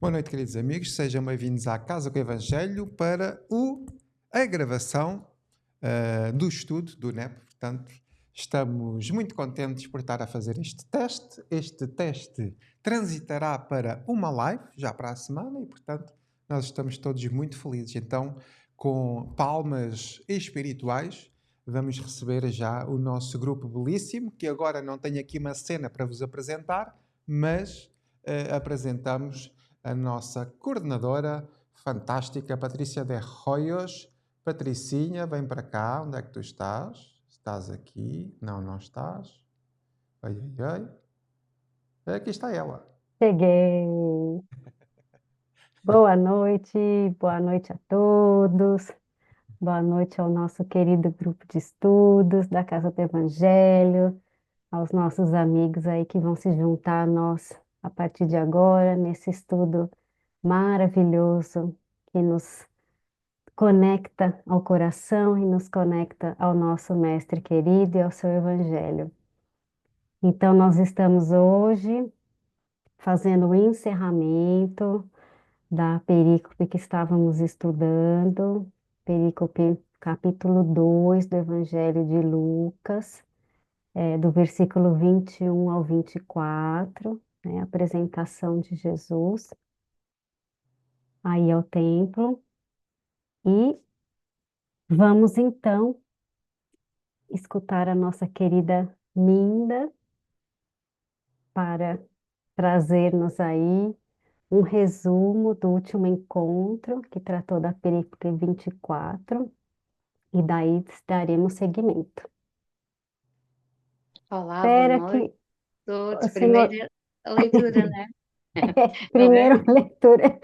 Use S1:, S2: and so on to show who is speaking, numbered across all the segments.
S1: Boa noite, queridos amigos. Sejam bem-vindos à Casa com o Evangelho para a gravação do estudo do NEP. Portanto, estamos muito contentes por estar a fazer este teste. Este teste transitará para uma live já para a semana e, portanto, nós estamos todos muito felizes. Então, com palmas espirituais, vamos receber já o nosso grupo belíssimo, que agora não tenho aqui uma cena para vos apresentar, mas apresentamos a nossa coordenadora fantástica, Patrícia de Roios. Patricinha, vem para cá. Onde é que tu estás? Estás aqui? Não, não estás. Ai, ai, ai. Aqui está ela.
S2: Cheguei. Boa noite a todos. Boa noite ao nosso querido grupo de estudos da Casa do Evangelho, aos nossos amigos aí que vão se juntar a nós a partir de agora, nesse estudo maravilhoso que nos conecta ao coração e nos conecta ao nosso Mestre querido e ao seu Evangelho. Então, nós estamos hoje fazendo o encerramento da perícope que estávamos estudando, perícope capítulo 2 do Evangelho de Lucas, do versículo 21 ao 24, né, a apresentação de Jesus aí ao templo. E vamos então escutar a nossa querida Minda para trazer-nos aí um resumo do último encontro que tratou da perícope 24. E daí daremos seguimento.
S3: Olá, boa
S2: Espera
S3: noite
S2: que
S3: a todos.
S2: o senhor.
S3: Primeira leitura, né? Está
S2: Primeiro,
S3: bem?
S2: leitura.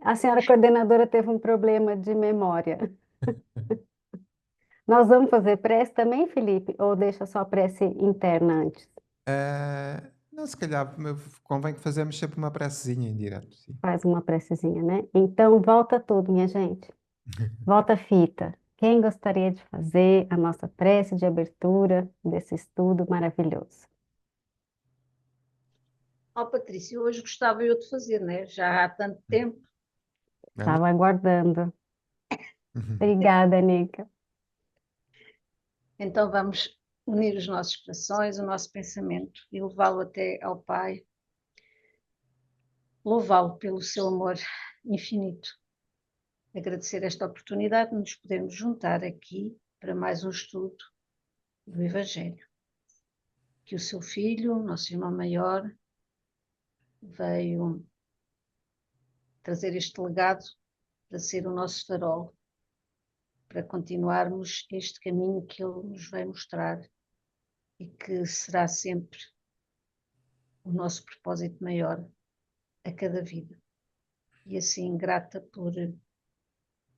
S2: A senhora coordenadora teve um problema de memória. Nós vamos fazer prece também, Felipe? Ou deixa só a prece interna antes?
S1: Não, se calhar convém que fazemos sempre uma precezinha em direto. Sim.
S2: Faz uma precezinha, né? Então, volta tudo, minha gente. Volta a fita. Quem gostaria de fazer a nossa prece de abertura desse estudo maravilhoso?
S3: Patrícia, hoje gostava eu de fazer, né? Já há tanto tempo.
S2: Estava aguardando. Obrigada, Nica.
S3: Então vamos unir os nossos corações, o nosso pensamento e levá-lo até ao Pai. Louvá-lo pelo seu amor infinito. Agradecer esta oportunidade de nos podermos juntar aqui para mais um estudo do Evangelho. Que o seu filho, nosso irmão maior, veio trazer este legado para ser o nosso farol, para continuarmos este caminho que ele nos vai mostrar e que será sempre o nosso propósito maior a cada vida. E assim, grata por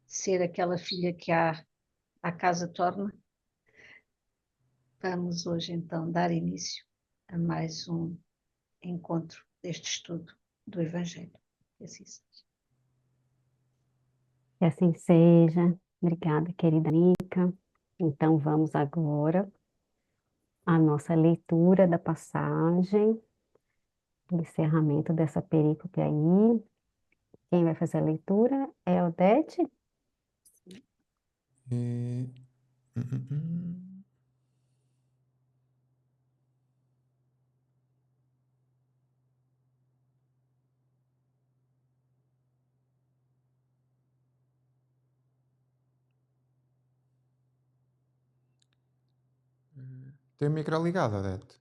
S3: ser aquela filha que à casa torna, vamos hoje então dar início a mais um encontro deste estudo do Evangelho. Que assim seja.
S2: Que assim seja. Obrigada, querida Nica. Então, vamos agora à nossa leitura da passagem, do encerramento dessa perícope aí. Quem vai fazer a leitura é a Odete?
S1: E... hum, hum. Tem o micro ligado, Odete?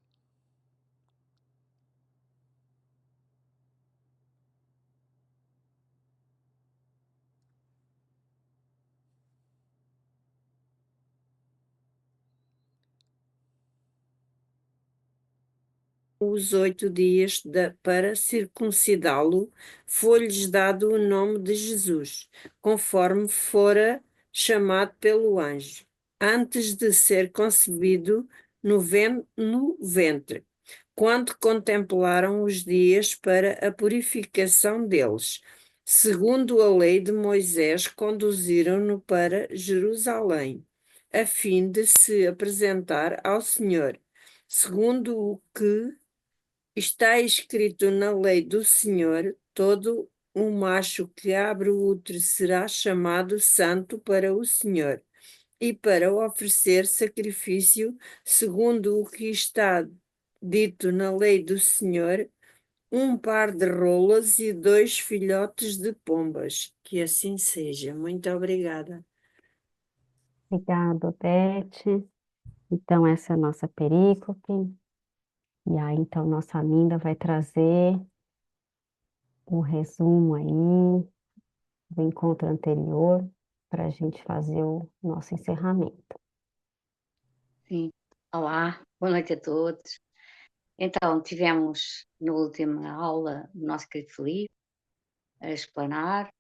S4: Os 8 dias para circuncidá-lo, foi-lhes dado o nome de Jesus, conforme fora chamado pelo anjo, antes de ser concebido no ventre, quando contemplaram os dias para a purificação deles. Segundo a lei de Moisés, conduziram-no para Jerusalém, a fim de se apresentar ao Senhor, segundo o que está escrito na lei do Senhor, Todo o macho que abre o útero será chamado santo para o Senhor, e para oferecer sacrifício, segundo o que está dito na lei do Senhor, um par de rolas e 2 filhotes de pombas. Que assim seja. Muito obrigada.
S2: Obrigada, Beth. Então, essa é a nossa perícope. E aí, então, nossa Aminda vai trazer um resumo aí do encontro anterior para a gente fazer o nosso encerramento.
S5: Sim. Olá, boa noite a todos. Então, tivemos na última aula o nosso querido Felipe a explanar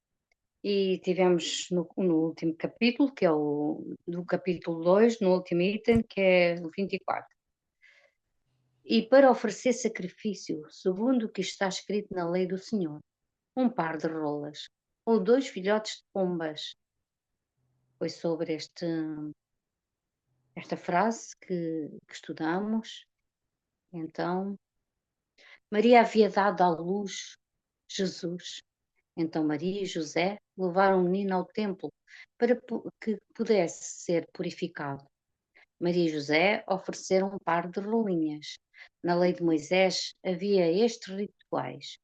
S5: e tivemos no último capítulo, que é do capítulo 2, no último item, que é o 24. E para oferecer sacrifício, segundo o que está escrito na lei do Senhor, um par de rolas ou 2 filhotes de pombas. Foi sobre esta frase que estudamos. Então, Maria havia dado à luz Jesus. Então Maria e José levaram o menino ao templo para que pudesse ser purificado. Maria e José ofereceram um par de rolinhas. Na lei de Moisés havia estes rituais.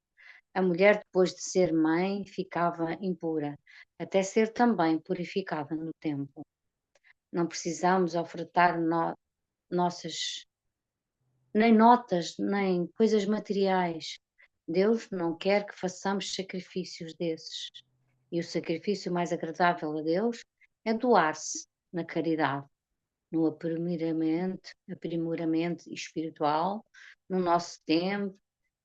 S5: A mulher, depois de ser mãe, ficava impura, até ser também purificada no templo. Não precisamos ofertar nossas nem notas, nem coisas materiais. Deus não quer que façamos sacrifícios desses. E o sacrifício mais agradável a Deus é doar-se na caridade, no aprimoramento espiritual, no nosso tempo,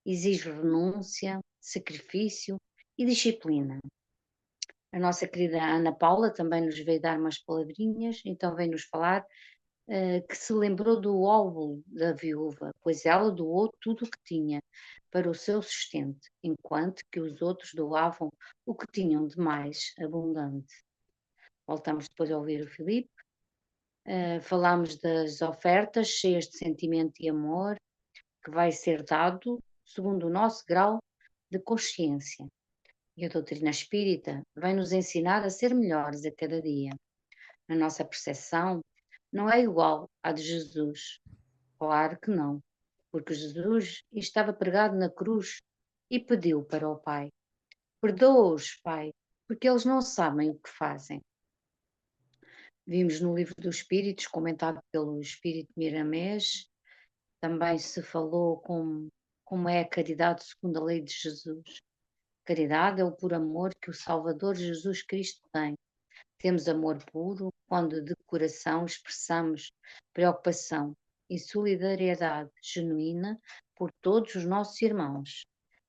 S5: exige renúncia, sacrifício e disciplina. A nossa querida Ana Paula também nos veio dar umas palavrinhas, então vem nos falar que se lembrou do óvulo da viúva, pois ela doou tudo o que tinha para o seu sustento, enquanto que os outros doavam o que tinham de mais abundante. Voltamos depois a ouvir o Filipe. Falámos das ofertas cheias de sentimento e amor, que vai ser dado segundo o nosso grau de consciência. E a doutrina espírita vai nos ensinar a ser melhores a cada dia. A nossa percepção não é igual à de Jesus. Claro que não, porque Jesus estava pregado na cruz e pediu para o Pai: perdoa-os, Pai, porque eles não sabem o que fazem. Vimos no livro dos Espíritos, comentado pelo Espírito Miramês, também se falou como é a caridade segundo a lei de Jesus. Caridade é o puro amor que o Salvador Jesus Cristo tem. Temos amor puro quando de coração expressamos preocupação e solidariedade genuína por todos os nossos irmãos.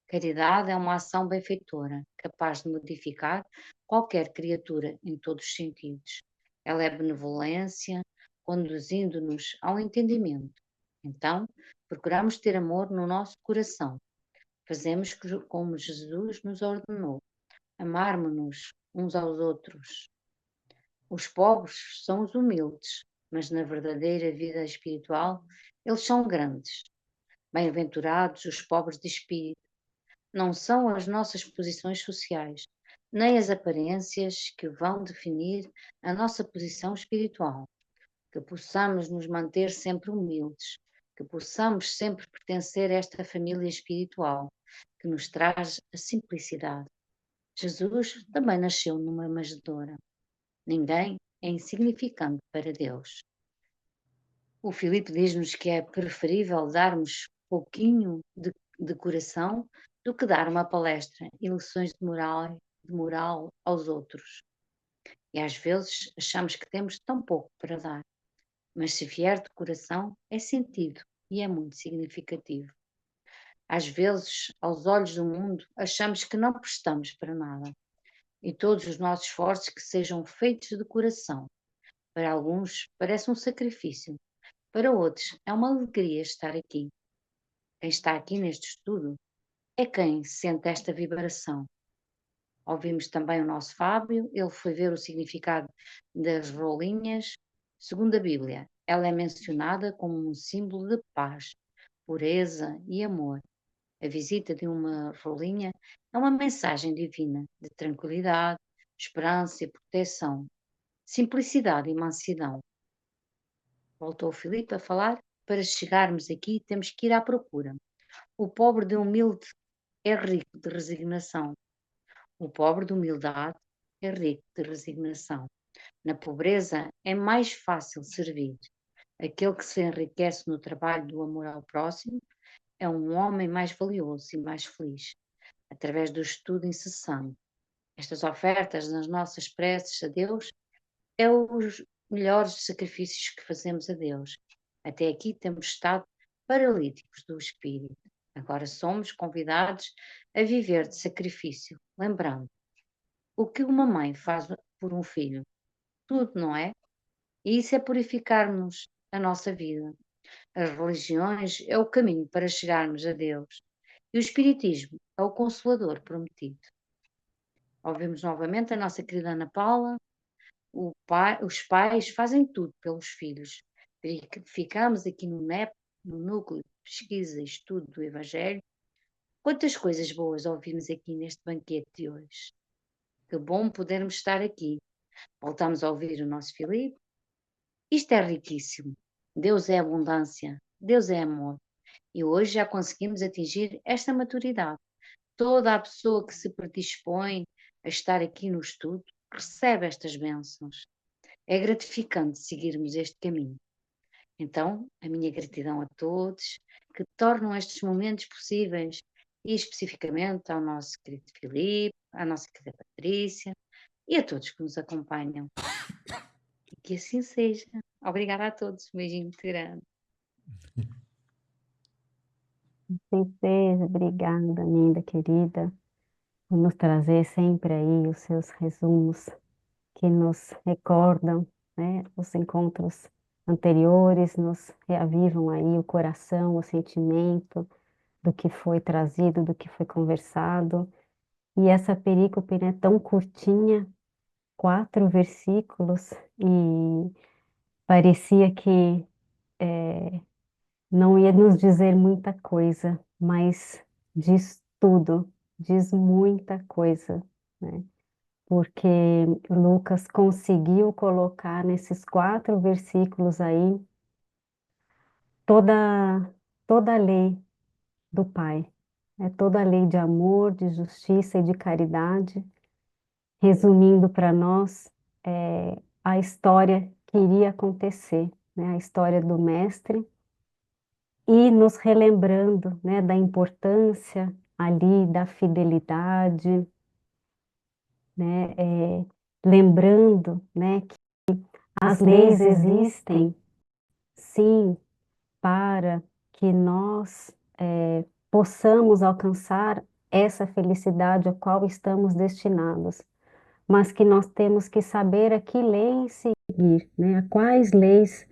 S5: Caridade é uma ação benfeitora, capaz de modificar qualquer criatura em todos os sentidos. Ela é benevolência, conduzindo-nos ao entendimento. Então, procuramos ter amor no nosso coração. Fazemos como Jesus nos ordenou, amarmos-nos uns aos outros. Os pobres são os humildes, mas na verdadeira vida espiritual eles são grandes. Bem-aventurados os pobres de espírito. Não são as nossas posições sociais, nem as aparências que vão definir a nossa posição espiritual. Que possamos nos manter sempre humildes, que possamos sempre pertencer a esta família espiritual, que nos traz a simplicidade. Jesus também nasceu numa manjedoura. Ninguém é insignificante para Deus. O Filipe diz-nos que é preferível darmos pouquinho de coração do que dar uma palestra e lições de moral aos outros. E às vezes achamos que temos tão pouco para dar, mas se vier de coração é sentido e é muito significativo. Às vezes, aos olhos do mundo, achamos que não prestamos para nada. E todos os nossos esforços que sejam feitos de coração. Para alguns parece um sacrifício, para outros é uma alegria estar aqui. Quem está aqui neste estudo é quem sente esta vibração. Ouvimos também o nosso Fábio, ele foi ver o significado das rolinhas. Segundo a Bíblia, ela é mencionada como um símbolo de paz, pureza e amor. A visita de uma rolinha é uma mensagem divina de tranquilidade, esperança e proteção, simplicidade e mansidão. Voltou o Filipe a falar: para chegarmos aqui temos que ir à procura. O pobre de humilde é rico de resignação. O pobre de humildade é rico de resignação. Na pobreza é mais fácil servir. Aquele que se enriquece no trabalho do amor ao próximo é um homem mais valioso e mais feliz, através do estudo incessante. Estas ofertas nas nossas preces a Deus é os melhores sacrifícios que fazemos a Deus. Até aqui temos estado paralíticos do espírito. Agora somos convidados a viver de sacrifício, lembrando o que uma mãe faz por um filho. Tudo, não é? E isso é purificarmos a nossa vida. As religiões é o caminho para chegarmos a Deus. E o Espiritismo é o Consolador prometido. Ouvimos novamente a nossa querida Ana Paula. Os pais fazem tudo pelos filhos. Ficamos aqui no NEP, no Núcleo de Pesquisa e Estudo do Evangelho. Quantas coisas boas ouvimos aqui neste banquete de hoje. Que bom podermos estar aqui. Voltamos a ouvir o nosso Filipe. Isto é riquíssimo. Deus é abundância, Deus é amor. E hoje já conseguimos atingir esta maturidade. Toda a pessoa que se predispõe a estar aqui no estudo recebe estas bênçãos. É gratificante seguirmos este caminho. Então, a minha gratidão a todos que tornam estes momentos possíveis e especificamente ao nosso querido Filipe, à nossa querida Patrícia e a todos que nos acompanham. E que assim seja. Obrigada a todos. Um beijinho muito grande.
S2: Assim seja, obrigada, linda querida, por nos trazer sempre aí os seus resumos que nos recordam, né, os encontros anteriores, nos reavivam aí o coração, o sentimento do que foi trazido, do que foi conversado. E essa perícope, né, tão curtinha, 4 versículos, e parecia que não ia nos dizer muita coisa, mas diz tudo, diz muita coisa, né? Porque Lucas conseguiu colocar nesses 4 versículos aí toda, toda a lei do Pai, né? Toda a lei de amor, de justiça e de caridade, resumindo para nós a história que iria acontecer, né? A história do Mestre, e nos relembrando, né, da importância ali da fidelidade, né, lembrando, né, que as leis existem, sim, para que nós possamos alcançar essa felicidade a qual estamos destinados, mas que nós temos que saber a que leis seguir, né, a quais leis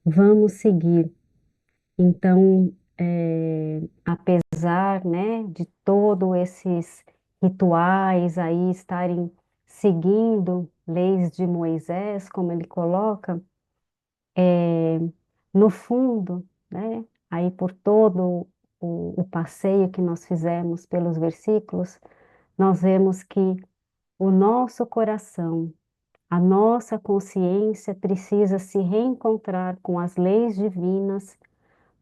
S2: vamos seguir. Então, apesar, né, de todos esses rituais aí estarem seguindo leis de Moisés, como ele coloca, no fundo, né, aí por todo o passeio que nós fizemos pelos versículos, nós vemos que o nosso coração, a nossa consciência precisa se reencontrar com as leis divinas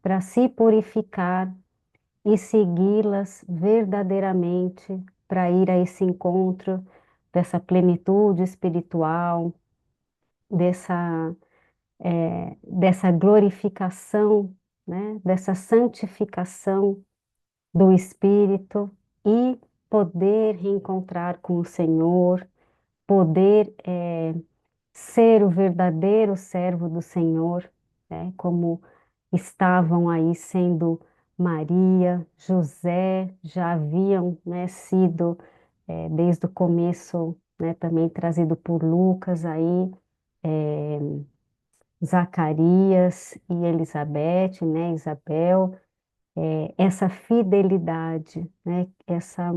S2: para se purificar e segui-las verdadeiramente para ir a esse encontro dessa plenitude espiritual, dessa glorificação, né, dessa santificação do Espírito e poder reencontrar com o Senhor, poder ser o verdadeiro servo do Senhor, né, como estavam aí sendo Maria, José, já haviam, né, sido desde o começo, né, também trazido por Lucas aí, Zacarias e Elizabeth, né, Isabel, essa fidelidade, né, essa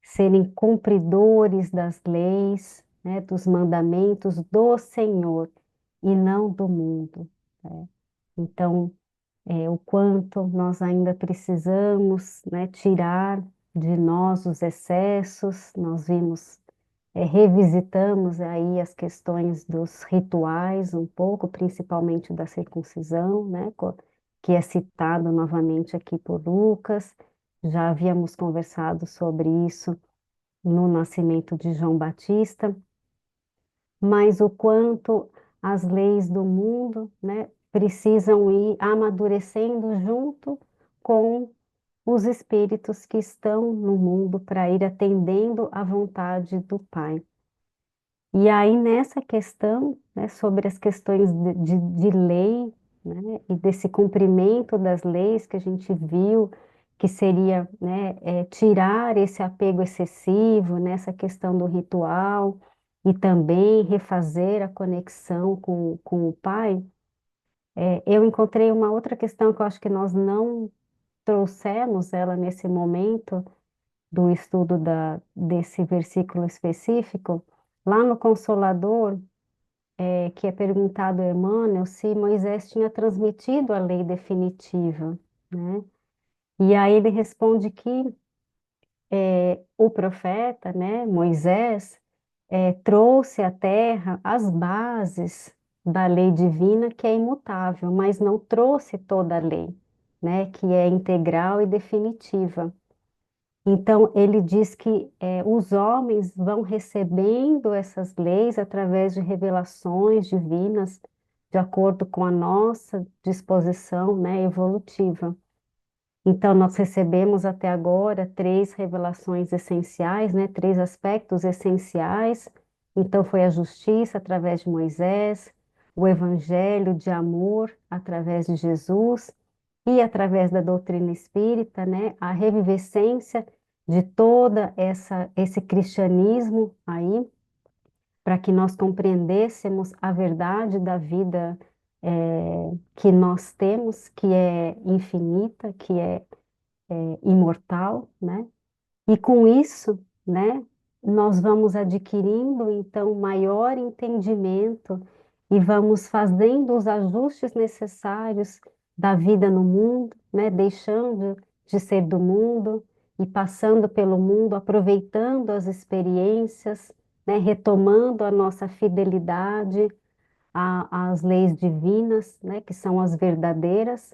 S2: serem cumpridores das leis, né, dos mandamentos do Senhor e não do mundo, né? Então, o quanto nós ainda precisamos, né, tirar de nós os excessos. Nós vimos, revisitamos aí as questões dos rituais um pouco, principalmente da circuncisão, né, que é citado novamente aqui por Lucas. Já havíamos conversado sobre isso no nascimento de João Batista, mas o quanto as leis do mundo, né, precisam ir amadurecendo junto com os espíritos que estão no mundo para ir atendendo à vontade do Pai. E aí, nessa questão, né, sobre as questões de lei, né, e desse cumprimento das leis que a gente viu, que seria, né, tirar esse apego excessivo nessa questão do ritual e também refazer a conexão com o Pai, eu encontrei uma outra questão que eu acho que nós não trouxemos ela nesse momento do estudo desse versículo específico. Lá no Consolador, que é perguntado a Emmanuel se Moisés tinha transmitido a lei definitiva, né? E aí ele responde que o profeta, né, Moisés, trouxe à terra as bases da lei divina, que é imutável, mas não trouxe toda a lei, né, que é integral e definitiva. Então, ele diz que os homens vão recebendo essas leis através de revelações divinas, de acordo com a nossa disposição, né, evolutiva. Então, nós recebemos até agora 3 revelações essenciais, né, 3 aspectos essenciais. Então, foi a justiça através de Moisés, o evangelho de amor através de Jesus e através da doutrina espírita, né, a revivescência de toda esse cristianismo aí, para que nós compreendêssemos a verdade da vida que nós temos, que é infinita, que é imortal, né? E com isso, né, nós vamos adquirindo então maior entendimento e vamos fazendo os ajustes necessários da vida no mundo, né, deixando de ser do mundo e passando pelo mundo, aproveitando as experiências, né, retomando a nossa fidelidade às leis divinas, né, que são as verdadeiras,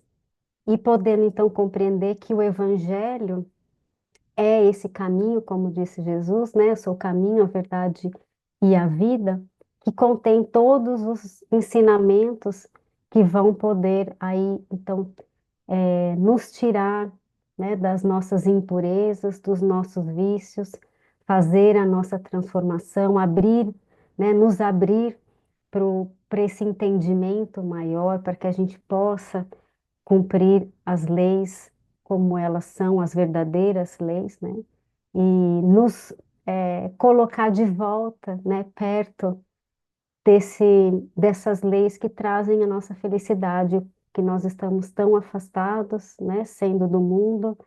S2: e podendo então compreender que o Evangelho é esse caminho, como disse Jesus, né? Eu sou o caminho, a verdade e a vida, que contém todos os ensinamentos que vão poder aí, então, nos tirar, né, das nossas impurezas, dos nossos vícios, fazer a nossa transformação, abrir, né, nos abrir para esse entendimento maior, para que a gente possa cumprir as leis como elas são, as verdadeiras leis, né? E nos colocar de volta, né, perto dessas leis que trazem a nossa felicidade, que nós estamos tão afastados, né, sendo do mundo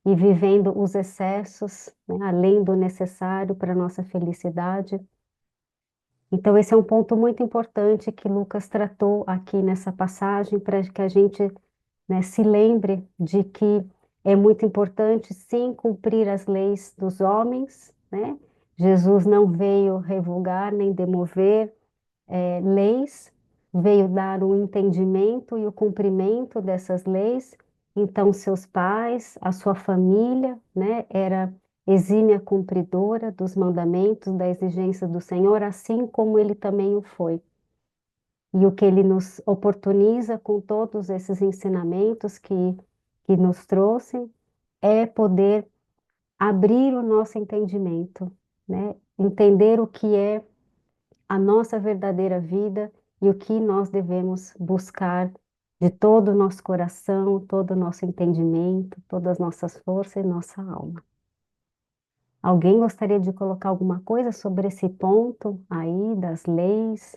S2: e vivendo os excessos, né, além do necessário para a nossa felicidade. Então, esse é um ponto muito importante que Lucas tratou aqui nessa passagem, para que a gente, né, se lembre de que é muito importante, sim, cumprir as leis dos homens, né? Jesus não veio revogar nem demover leis, veio dar o entendimento e o cumprimento dessas leis. Então, seus pais, a sua família, né, era exímia cumpridora dos mandamentos, da exigência do Senhor, assim como ele também o foi. E o que ele nos oportuniza com todos esses ensinamentos que nos trouxe é poder abrir o nosso entendimento, né? Entender o que é a nossa verdadeira vida e o que nós devemos buscar de todo o nosso coração, todo o nosso entendimento, todas as nossas forças e nossa alma. Alguém gostaria de colocar alguma coisa sobre esse ponto aí das leis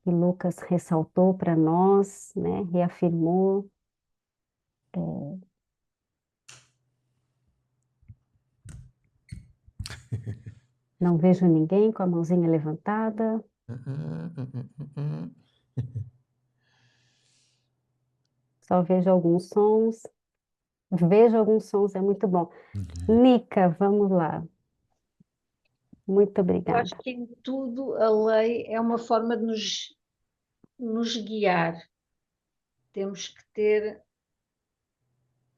S2: que Lucas ressaltou para nós, né? Reafirmou? Não vejo ninguém com a mãozinha levantada. Só vejo alguns sons. Vejo alguns sons, é muito bom. Nica, vamos lá. Muito
S3: Eu acho
S2: obrigada.
S3: que em tudo a lei é uma forma de nos guiar. Temos que ter,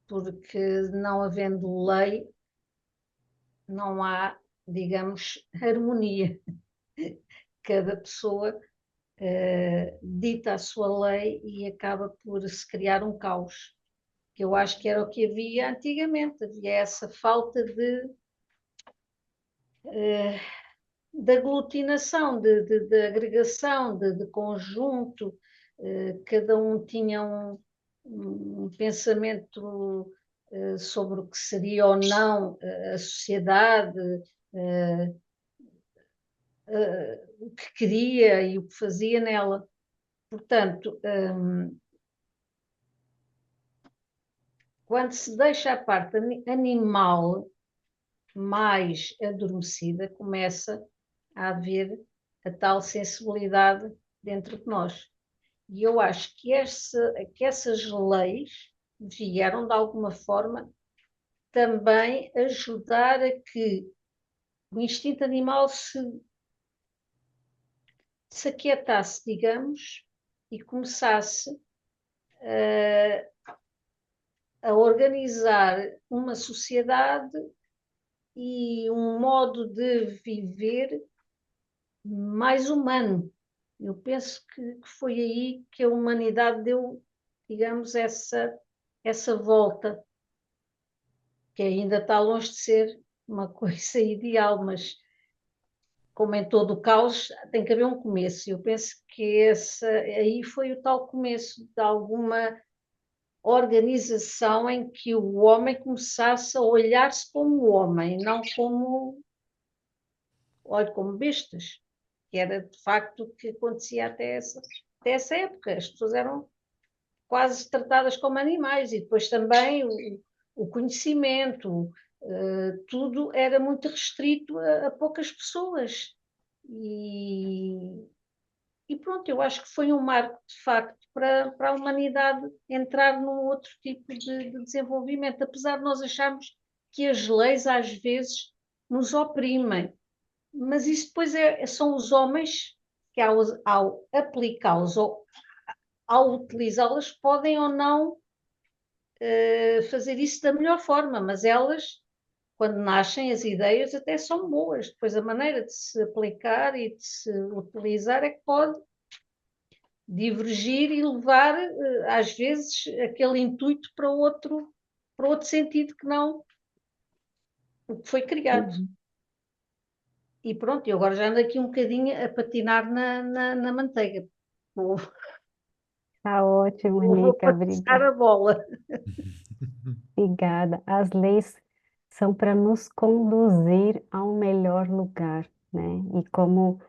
S3: porque não havendo lei, não há, digamos, harmonia. Cada pessoa dita a sua lei e acaba por se criar um caos, que eu acho que era o que havia antigamente. Havia essa falta de aglutinação, de agregação, de conjunto. Cada um tinha um pensamento sobre o que seria ou não a sociedade, o que queria e o que fazia nela. Portanto, quando se deixa a parte animal mais adormecida, começa a haver a tal sensibilidade dentro de nós. E eu acho que essas leis vieram, de alguma forma, também ajudar a que o instinto animal se aquietasse, digamos, e começasse a organizar uma sociedade e um modo de viver mais humano. Eu penso que foi aí que a humanidade deu, digamos, essa volta, que ainda está longe de ser uma coisa ideal, mas como em todo o caos, tem que haver um começo. Eu penso que aí foi o tal começo de alguma organização em que o homem começasse a olhar-se como homem, não como bestas, que era de facto o que acontecia até essa época. As pessoas eram quase tratadas como animais, e depois também o conhecimento, tudo era muito restrito a poucas pessoas. E pronto, eu acho que foi um marco de facto para a humanidade entrar num outro tipo de desenvolvimento, apesar de nós acharmos que as leis às vezes nos oprimem, mas isso depois são os homens que ao aplicá-los ou ao utilizá-las podem ou não fazer isso da melhor forma, mas elas, quando nascem, as ideias até são boas, depois a maneira de se aplicar e de se utilizar é que pode divergir e levar, às vezes, aquele intuito para outro sentido que não o que foi criado.
S2: Uhum.
S3: E pronto, eu agora já ando aqui um bocadinho a patinar na manteiga. Vou,
S2: Tá ótimo,
S3: vou
S2: Nica,
S3: passar a bola.
S2: obrigada. As leis são para nos conduzir a um melhor lugar, né? E como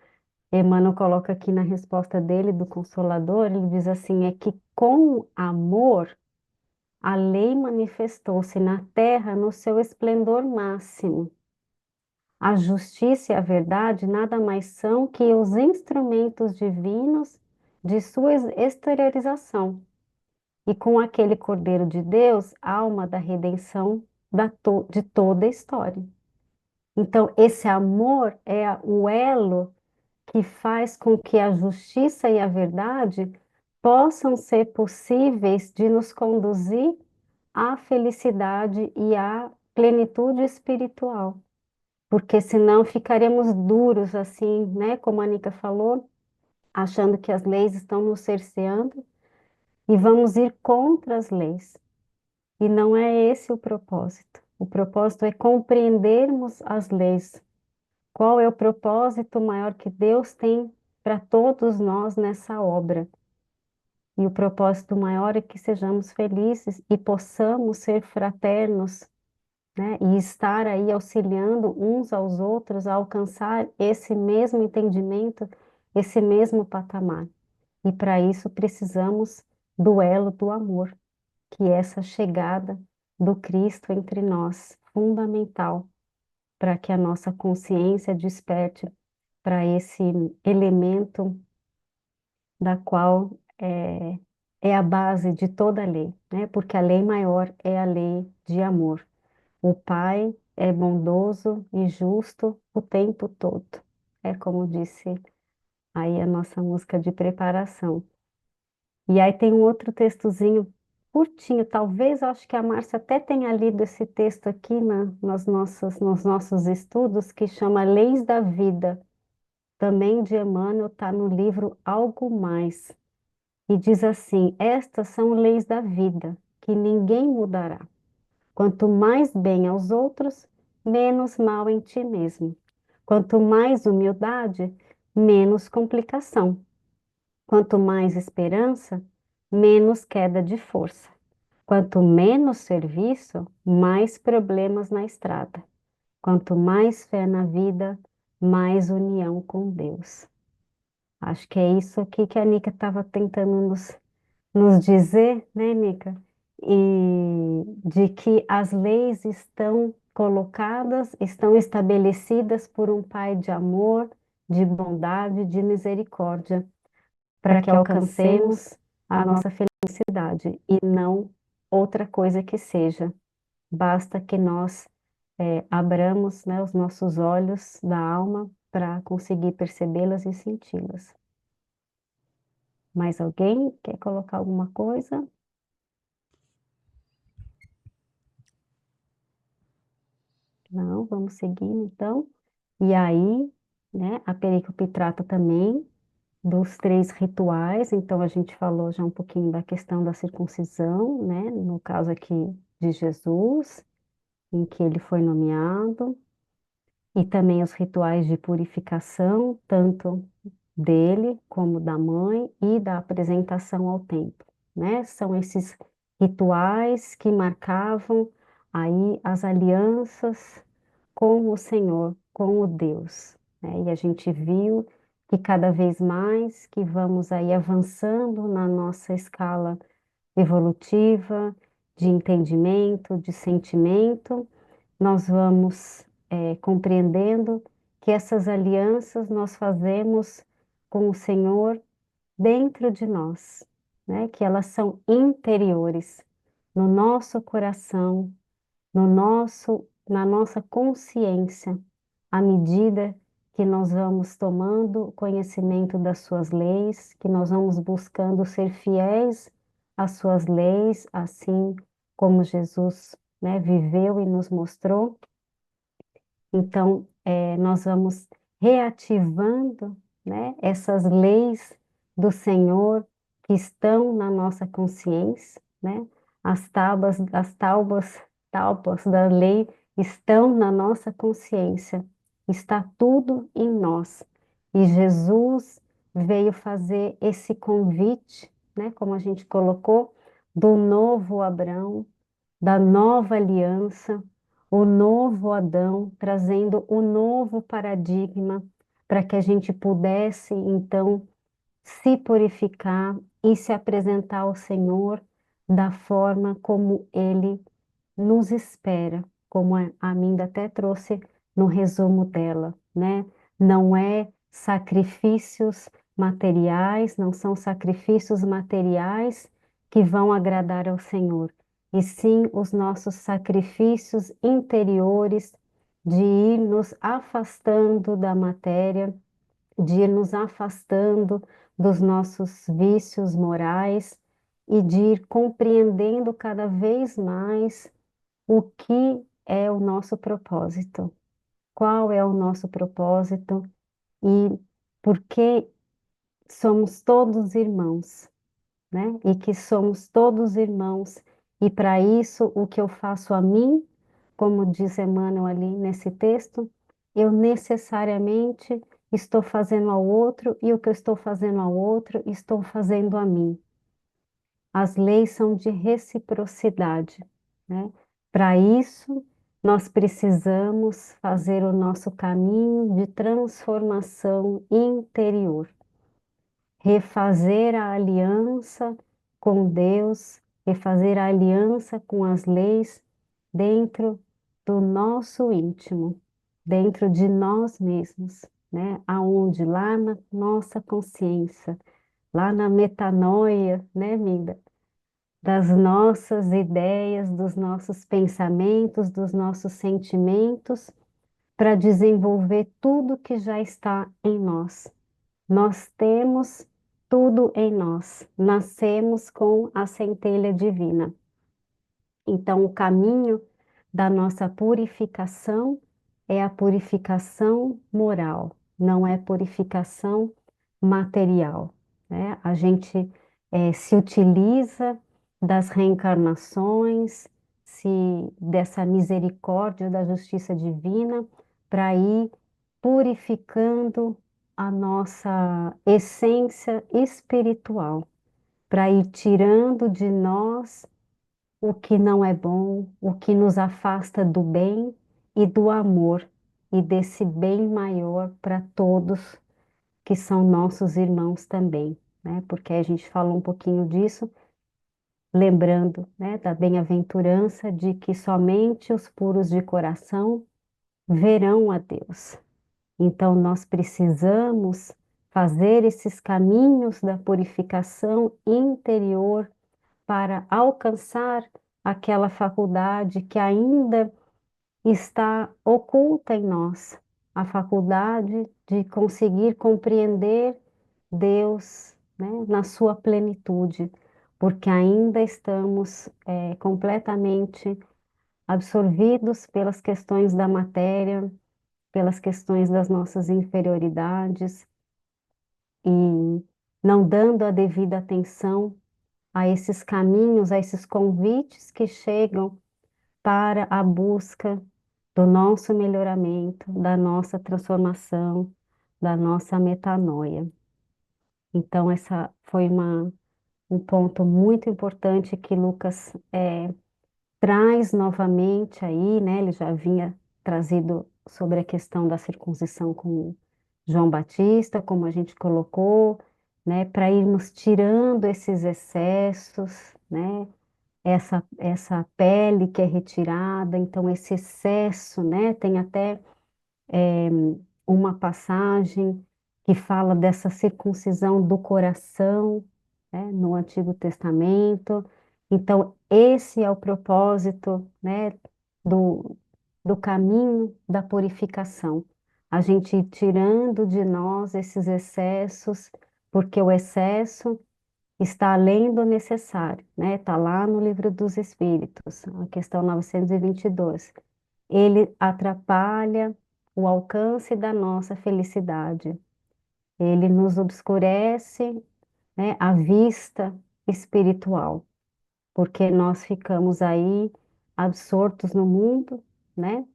S2: Emmanuel coloca aqui na resposta dele, do Consolador, ele diz assim, é que com amor a lei manifestou-se na terra no seu esplendor máximo. A justiça e a verdade nada mais são que os instrumentos divinos de sua exteriorização. E com aquele Cordeiro de Deus, alma da redenção de toda a história. Então, esse amor é o elo que faz com que a justiça e a verdade possam ser possíveis de nos conduzir à felicidade e à plenitude espiritual. Porque senão ficaremos duros assim, né? Como a Anica falou, achando que as leis estão nos cerceando e vamos ir contra as leis. E não é esse o propósito. O propósito é compreendermos as leis. Qual é o propósito maior que Deus tem para todos nós nessa obra? E o propósito maior é que sejamos felizes e possamos ser fraternos, né? E estar aí auxiliando uns aos outros a alcançar esse mesmo entendimento, esse mesmo patamar. E para isso precisamos do elo do amor, que é essa chegada do Cristo entre nós, fundamental para que a nossa consciência desperte para esse elemento da qual é a base de toda a lei, né? Porque a lei maior é a lei de amor. O Pai é bondoso e justo o tempo todo. É como disse aí a nossa música de preparação. E aí tem um outro textozinho curtinho, talvez eu acho que a Márcia até tenha lido esse texto aqui nos nossos estudos, que chama Leis da Vida, também de Emmanuel, está no livro Algo Mais. E diz assim: estas são leis da vida, que ninguém mudará. Quanto mais bem aos outros, menos mal em ti mesmo. Quanto mais humildade, menos complicação. Quanto mais esperança, menos queda de força. Quanto menos serviço, mais problemas na estrada. Quanto mais fé na vida, mais união com Deus. Acho que é isso aqui que a Nica estava tentando nos dizer, né, Nica? E de que as leis estão colocadas, estão estabelecidas por um Pai de amor, de bondade, de misericórdia, para que alcancemos a nossa felicidade e não outra coisa que seja. Basta que nós abramos, né, os nossos olhos da alma para conseguir percebê-las e senti-las. Mais alguém quer colocar alguma coisa? Não, vamos seguindo então. E aí, né, a perícope trata também dos 3 rituais, então a gente falou já um pouquinho da questão da circuncisão, né, no caso aqui de Jesus, em que ele foi nomeado, e também os rituais de purificação, tanto dele como da mãe e da apresentação ao templo, né? São esses rituais que marcavam aí as alianças com o Senhor, com o Deus, né? E a gente viu que cada vez mais que vamos aí avançando na nossa escala evolutiva de entendimento, de sentimento, nós vamos compreendendo que essas alianças nós fazemos com o Senhor dentro de nós, né? Que elas são interiores, no nosso coração, na nossa consciência, à medida que nós vamos tomando conhecimento das suas leis, que nós vamos buscando ser fiéis às suas leis, assim como Jesus, né, viveu e nos mostrou. Então, nós vamos reativando, né, essas leis do Senhor que estão na nossa consciência, né? As tábuas da lei estão na nossa consciência, está tudo em nós. E Jesus veio fazer esse convite, né, como a gente colocou, do novo Abraão, da nova aliança, o novo Adão, trazendo o novo paradigma para que a gente pudesse, então, se purificar e se apresentar ao Senhor da forma como Ele nos espera, como a Aminda até trouxe no resumo dela, né? Não é sacrifícios materiais, não são sacrifícios materiais que vão agradar ao Senhor, e sim os nossos sacrifícios interiores de ir nos afastando da matéria, de ir nos afastando dos nossos vícios morais e de ir compreendendo cada vez mais o que é o nosso propósito, qual é o nosso propósito e por que somos todos irmãos, né? E que somos todos irmãos, e para isso o que eu faço a mim, como diz Emmanuel ali nesse texto, eu necessariamente estou fazendo ao outro, e o que eu estou fazendo ao outro, estou fazendo a mim. As leis são de reciprocidade, né? Para isso, nós precisamos fazer o nosso caminho de transformação interior, refazer a aliança com Deus, refazer a aliança com as leis dentro do nosso íntimo, dentro de nós mesmos, né? Aonde lá na nossa consciência, lá na metanoia, né, Minda? Das nossas ideias, dos nossos pensamentos, dos nossos sentimentos, para desenvolver tudo que já está em nós. Nós temos tudo em nós, nascemos com a centelha divina. Então, o caminho da nossa purificação é a purificação moral, não é purificação material, né? A gente se utiliza das reencarnações, dessa misericórdia da justiça divina para ir purificando a nossa essência espiritual, para ir tirando de nós o que não é bom, o que nos afasta do bem e do amor e desse bem maior para todos que são nossos irmãos também, né? Porque a gente falou um pouquinho disso, lembrando, né, da bem-aventurança de que somente os puros de coração verão a Deus. Então nós precisamos fazer esses caminhos da purificação interior para alcançar aquela faculdade que ainda está oculta em nós, a faculdade de conseguir compreender Deus, né, na sua plenitude, porque ainda estamos completamente absorvidos pelas questões da matéria, pelas questões das nossas inferioridades e não dando a devida atenção a esses caminhos, a esses convites que chegam para a busca do nosso melhoramento, da nossa transformação, da nossa metanoia. Então, essa foi um ponto muito importante que Lucas traz novamente aí, né? Ele já vinha trazido sobre a questão da circuncisão com João Batista, como a gente colocou, né? Para irmos tirando esses excessos, né? Essa pele que é retirada, então esse excesso, né? Tem até uma passagem que fala dessa circuncisão do coração, né, no Antigo Testamento. Então, esse é o propósito, né, do, do caminho da purificação. A gente ir tirando de nós esses excessos, porque o excesso está além do necessário, né? Está lá no Livro dos Espíritos, a questão 922. Ele atrapalha o alcance da nossa felicidade. Ele nos obscurece, né, a vista espiritual, porque nós ficamos aí absortos no mundo, né?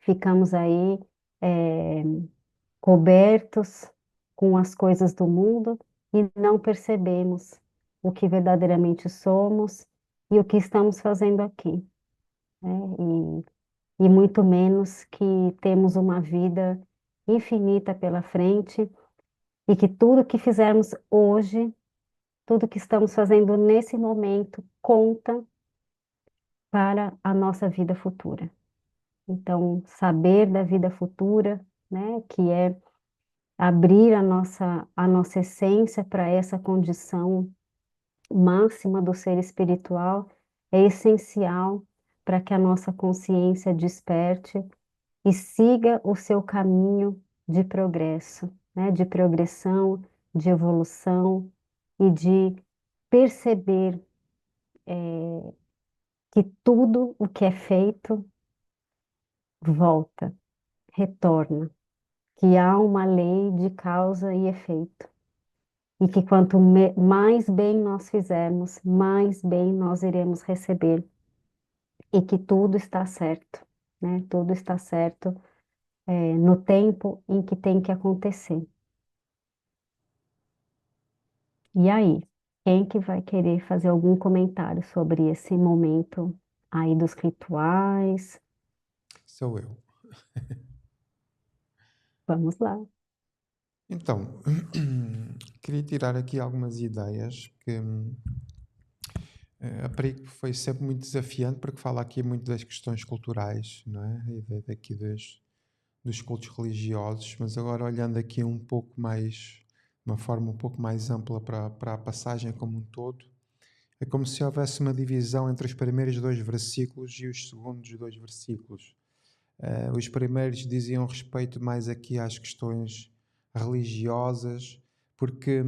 S2: Ficamos aí cobertos com as coisas do mundo e não percebemos o que verdadeiramente somos e o que estamos fazendo aqui, né? E muito menos que temos uma vida infinita pela frente e que tudo que fizermos hoje, tudo que estamos fazendo nesse momento, conta para a nossa vida futura. Então, saber da vida futura, né, que é abrir a nossa essência para essa condição máxima do ser espiritual, é essencial para que a nossa consciência desperte e siga o seu caminho de progresso, né? De progressão, de evolução e de perceber que tudo o que é feito volta, retorna, que há uma lei de causa e efeito. E que quanto mais bem nós fizermos, mais bem nós iremos receber. E que tudo está certo, né? Tudo está certo, no tempo em que tem que acontecer. E aí, quem que vai querer fazer algum comentário sobre esse momento aí dos rituais?
S1: Sou eu.
S2: Vamos lá.
S1: Então, queria tirar aqui algumas ideias que a PRIC foi sempre muito desafiante porque fala aqui muito das questões culturais, não é? E dos cultos religiosos, mas agora olhando aqui um pouco mais uma forma um pouco mais ampla para a passagem como um todo. É como se houvesse uma divisão entre os primeiros 2 versículos e os segundos 2 versículos. Os primeiros diziam respeito mais aqui às questões religiosas, porque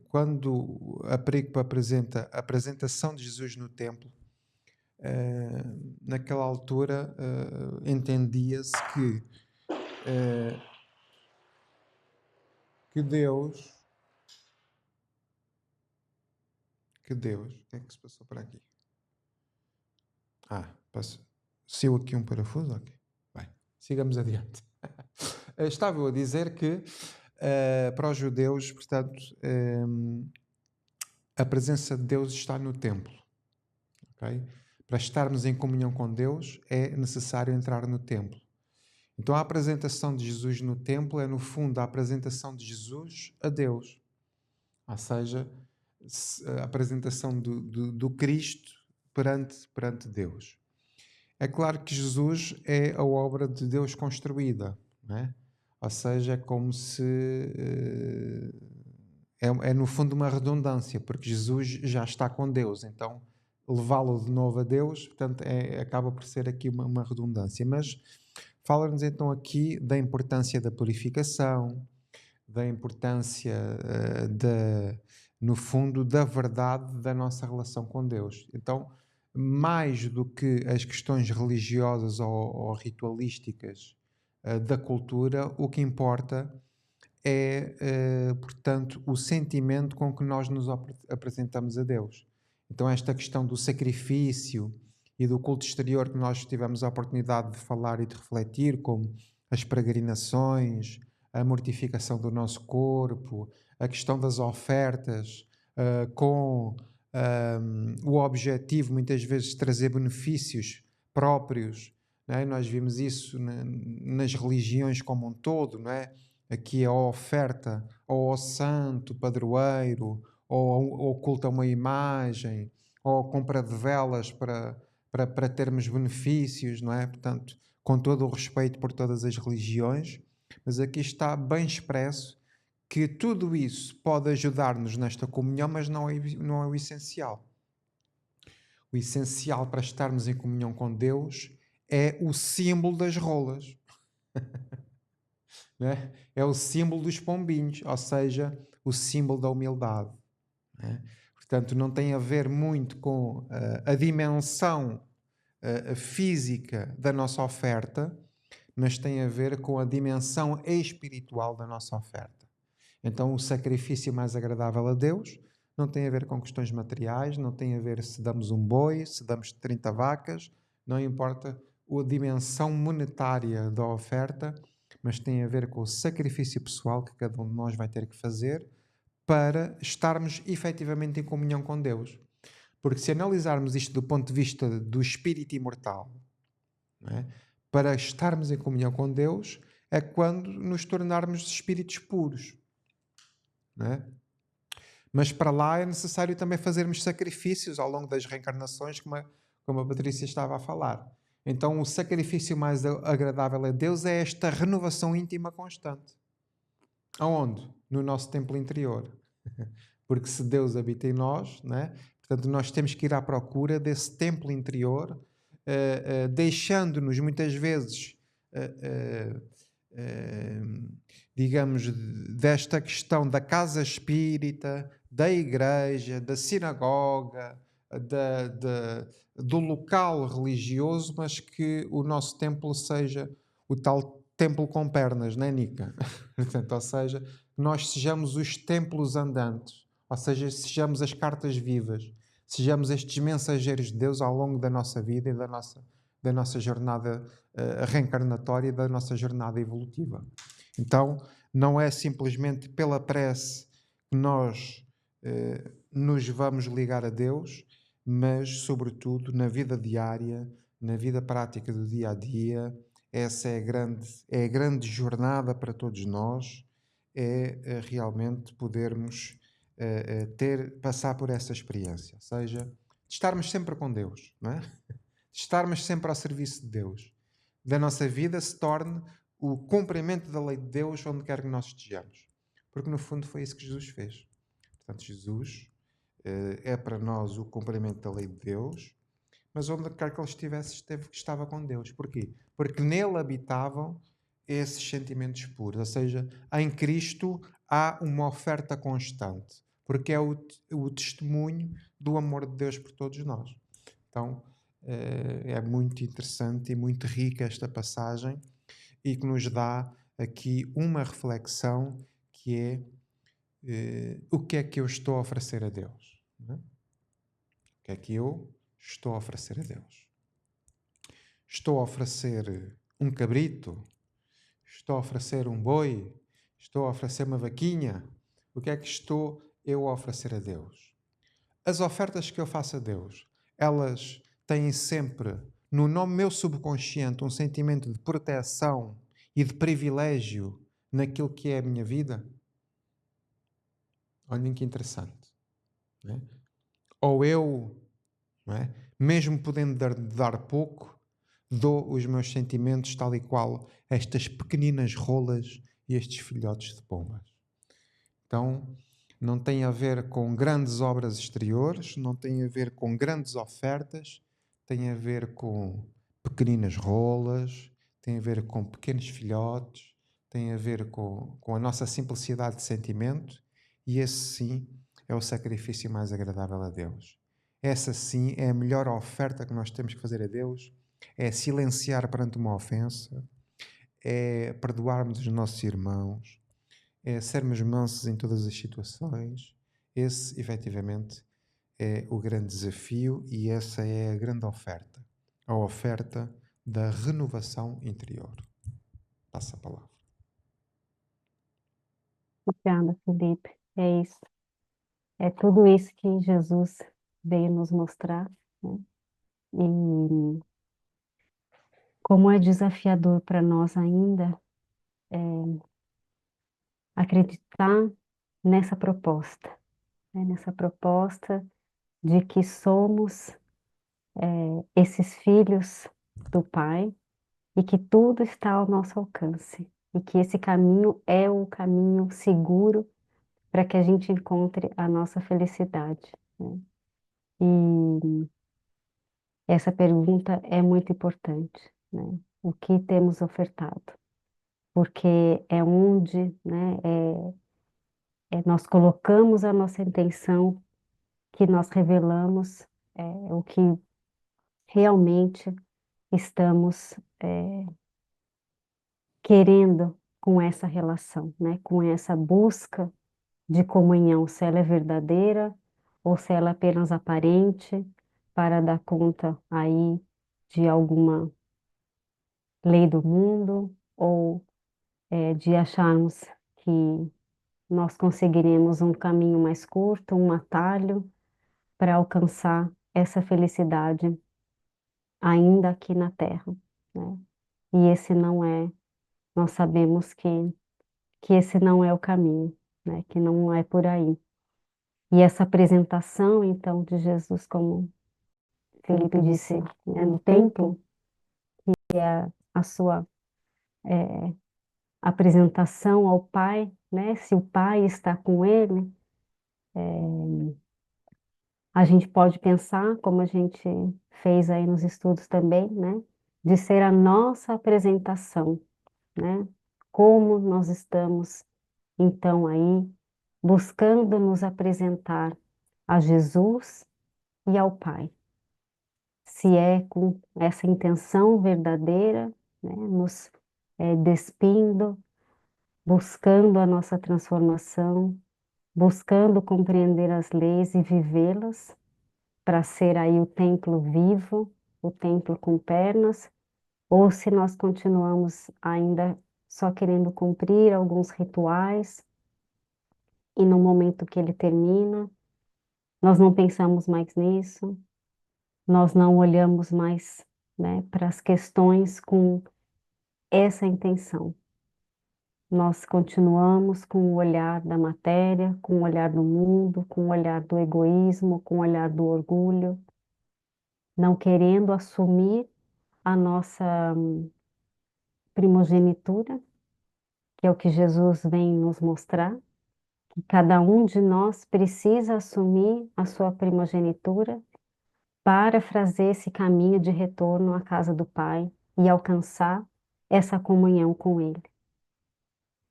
S1: quando a perícope apresenta a apresentação de Jesus no templo, naquela altura entendia-se que Deus, o que é que se passou por aqui? Saiu aqui um parafuso? Ok. Bem, sigamos adiante. Estava eu a dizer que para os judeus, portanto, a presença de Deus está no templo. Okay? Para estarmos em comunhão com Deus é necessário entrar no templo. Então a apresentação de Jesus no templo é no fundo a apresentação de Jesus a Deus. Ou seja, a apresentação do Cristo perante Deus. É claro que Jesus é a obra de Deus construída, não é? Ou seja, é como se é no fundo uma redundância, porque Jesus já está com Deus, então levá-lo de novo a Deus, portanto acaba por ser aqui uma redundância. Mas fala-nos então aqui da importância da purificação, da importância no fundo da verdade da nossa relação com Deus. Então, mais do que as questões religiosas ou ritualísticas da cultura, o que importa é, portanto, o sentimento com que nós nos apresentamos a Deus. Então esta questão do sacrifício e do culto exterior que nós tivemos a oportunidade de falar e de refletir, como as peregrinações, a mortificação do nosso corpo, a questão das ofertas, com o objetivo muitas vezes de trazer benefícios próprios, não é? Nós vimos isso nas religiões como um todo, não é? Aqui a oferta ou ao santo padroeiro, ou culto a uma imagem, ou a compra de velas para termos benefícios, não é? Portanto, com todo o respeito por todas as religiões, mas aqui está bem expresso que tudo isso pode ajudar-nos nesta comunhão, mas não é o essencial. O essencial para estarmos em comunhão com Deus é o símbolo das rolas. Né? É o símbolo dos pombinhos, ou seja, o símbolo da humildade. Né? Portanto, não tem a ver muito com a dimensão física da nossa oferta, mas tem a ver com a dimensão espiritual da nossa oferta. Então, o sacrifício mais agradável a Deus não tem a ver com questões materiais, não tem a ver se damos um boi, se damos 30 vacas, não importa a dimensão monetária da oferta, mas tem a ver com o sacrifício pessoal que cada um de nós vai ter que fazer para estarmos efetivamente em comunhão com Deus. Porque se analisarmos isto do ponto de vista do espírito imortal, não é? Para estarmos em comunhão com Deus é quando nos tornarmos espíritos puros. Não é? Mas para lá é necessário também fazermos sacrifícios ao longo das reencarnações, como a Patrícia estava a falar. Então o sacrifício mais agradável a Deus é esta renovação íntima constante. Aonde? No nosso templo interior. Porque se Deus habita em nós, né? Portanto nós temos que ir à procura desse templo interior, deixando-nos muitas vezes, digamos, desta questão da casa espírita, da igreja, da sinagoga, do local religioso, mas que o nosso templo seja o tal templo com pernas, não é, Nica? Portanto, ou seja, nós sejamos os templos andantes, ou seja, sejamos as cartas vivas, sejamos estes mensageiros de Deus ao longo da nossa vida e da nossa jornada reencarnatória e da nossa jornada evolutiva. Então, não é simplesmente pela prece que nós nos vamos ligar a Deus, mas, sobretudo, na vida diária, na vida prática do dia a dia. Essa é a grande jornada para todos nós, é realmente podermos passar por essa experiência, ou seja, de estarmos sempre com Deus, não é? De estarmos sempre ao serviço de Deus. Da nossa vida se torne o cumprimento da lei de Deus onde quer que nós estejamos. Porque no fundo foi isso que Jesus fez. Portanto, Jesus é para nós o cumprimento da lei de Deus, mas onde quer que ele estivesse, estava com Deus. Porquê? Porque nele habitavam esses sentimentos puros. Ou seja, em Cristo há uma oferta constante, porque é o testemunho do amor de Deus por todos nós. Então, é muito interessante e muito rica esta passagem e que nos dá aqui uma reflexão que é o que é que eu estou a oferecer a Deus? Não é? O que é que eu estou a oferecer a Deus? Estou a oferecer um cabrito? Estou a oferecer um boi? Estou a oferecer uma vaquinha? O que é que estou eu a oferecer a Deus? As ofertas que eu faço a Deus, elas têm sempre no meu subconsciente um sentimento de proteção e de privilégio naquilo que é a minha vida? Olhem que interessante. Não é? Ou eu, não é? Mesmo podendo dar pouco, dou os meus sentimentos tal e qual estas pequeninas rolas e estes filhotes de pombas. Então, não tem a ver com grandes obras exteriores, não tem a ver com grandes ofertas, tem a ver com pequeninas rolas, tem a ver com pequenos filhotes, tem a ver com a nossa simplicidade de sentimento, e esse sim é o sacrifício mais agradável a Deus. Essa sim é a melhor oferta que nós temos que fazer a Deus, é silenciar perante uma ofensa, é perdoarmos os nossos irmãos, é sermos mansos em todas as situações. Esse, efetivamente, é o grande desafio e essa é a grande oferta. A oferta da renovação interior. Passa a palavra.
S2: Obrigada, Felipe. É isso. É tudo isso que Jesus veio nos mostrar, né? E como é desafiador para nós ainda acreditar nessa proposta, né? Nessa proposta de que somos esses filhos do Pai e que tudo está ao nosso alcance e que esse caminho é o caminho seguro para que a gente encontre a nossa felicidade, né? E essa pergunta é muito importante, né? O que temos ofertado? Porque é onde, né, nós colocamos a nossa intenção, que nós revelamos o que realmente estamos querendo com essa relação, né? Com essa busca de comunhão, se ela é verdadeira ou se ela é apenas aparente para dar conta aí de alguma lei do mundo ou de acharmos que nós conseguiremos um caminho mais curto, um atalho para alcançar essa felicidade ainda aqui na Terra, né? E esse não é, nós sabemos que esse não é o caminho, né? Que não é por aí. E essa apresentação, então, de Jesus, como Felipe disse, né, no templo, a sua apresentação ao Pai, né? Se o Pai está com ele, a gente pode pensar, como a gente fez aí nos estudos também, né? De ser a nossa apresentação, né? Como nós estamos, então, aí, buscando nos apresentar a Jesus e ao Pai. Se é com essa intenção verdadeira, né? Nos despindo, buscando a nossa transformação, buscando compreender as leis e vivê-las, para ser aí o templo vivo, o templo com pernas, ou se nós continuamos ainda só querendo cumprir alguns rituais e no momento que ele termina, nós não pensamos mais nisso, nós não olhamos mais, né, para as questões com essa intenção. Nós continuamos com o olhar da matéria, com o olhar do mundo, com o olhar do egoísmo, com o olhar do orgulho, não querendo assumir a nossa primogenitura, que é o que Jesus vem nos mostrar, que cada um de nós precisa assumir a sua primogenitura para fazer esse caminho de retorno à casa do Pai e alcançar essa comunhão com Ele,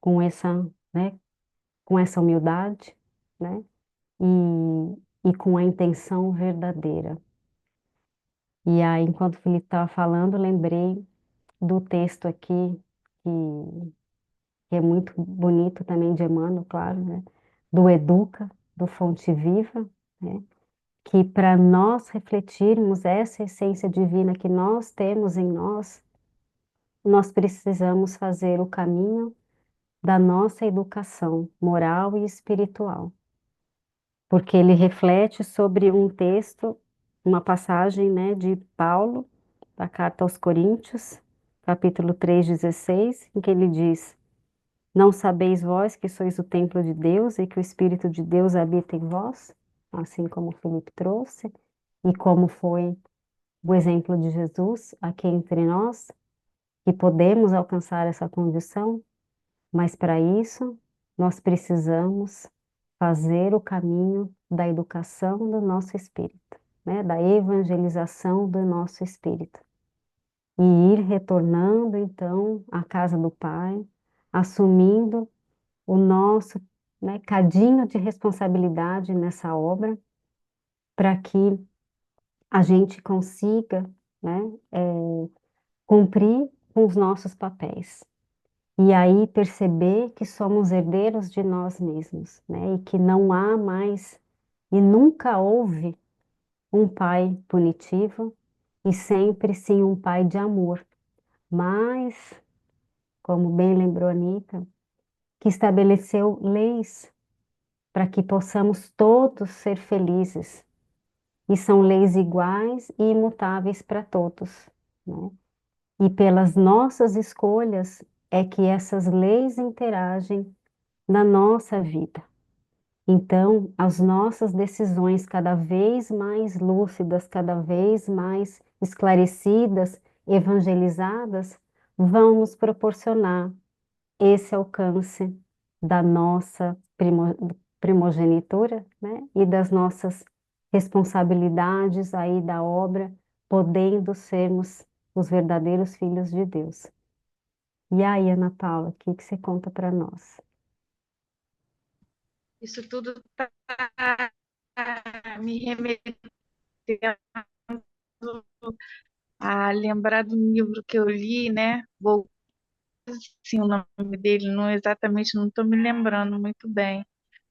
S2: com essa, né, com essa humildade, né, e com a intenção verdadeira. E aí, enquanto o Felipe estava falando, lembrei do texto aqui, que é muito bonito também de Emmanuel, claro, né, do Educa, do Fonte Viva, né, que para nós refletirmos essa essência divina que nós temos em nós, nós precisamos fazer o caminho da nossa educação moral e espiritual, porque ele reflete sobre um texto, uma passagem, né, de Paulo, da carta aos Coríntios, capítulo 3:16, em que ele diz: Não sabeis vós que sois o templo de Deus e que o Espírito de Deus habita em vós? Assim como o Felipe trouxe, e como foi o exemplo de Jesus aqui entre nós, que podemos alcançar essa condição, mas para isso nós precisamos fazer o caminho da educação do nosso espírito, né? Da evangelização do nosso espírito. E ir retornando então à casa do Pai, assumindo o nosso, né, cadinho de responsabilidade nessa obra, para que a gente consiga, né, cumprir com os nossos papéis. E aí perceber que somos herdeiros de nós mesmos, né? E que não há mais e nunca houve um pai punitivo e sempre sim um pai de amor. Mas, como bem lembrou a Anitta, que estabeleceu leis para que possamos todos ser felizes. E são leis iguais e imutáveis para todos, né? E pelas nossas escolhas é que essas leis interagem na nossa vida. Então, as nossas decisões cada vez mais lúcidas, cada vez mais esclarecidas, evangelizadas, vão nos proporcionar esse alcance da nossa primogenitura, né? E das nossas responsabilidades aí da obra, podendo sermos os verdadeiros filhos de Deus. E aí, Ana Paula, o que que você conta para nós?
S6: Isso tudo está me remetendo a lembrar do livro que eu li, né? Vou, sim, o nome dele, não exatamente, não estou me lembrando muito bem,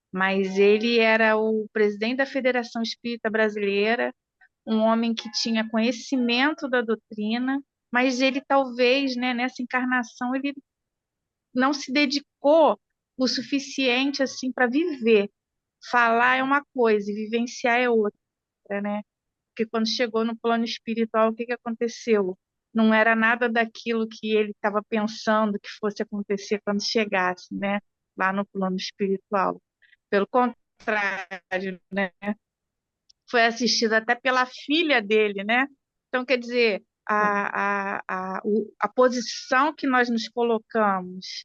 S6: mas ele era o presidente da Federação Espírita Brasileira, um homem que tinha conhecimento da doutrina, mas ele talvez, né, nessa encarnação, ele não se dedicou o suficiente assim para viver. Falar é uma coisa e vivenciar é outra, né? Porque quando chegou no plano espiritual, o que que aconteceu? Não era nada daquilo que ele estava pensando que fosse acontecer quando chegasse, né? Lá no plano espiritual. Pelo contrário, né? Foi assistido até pela filha dele, né? Então, quer dizer, a posição que nós nos colocamos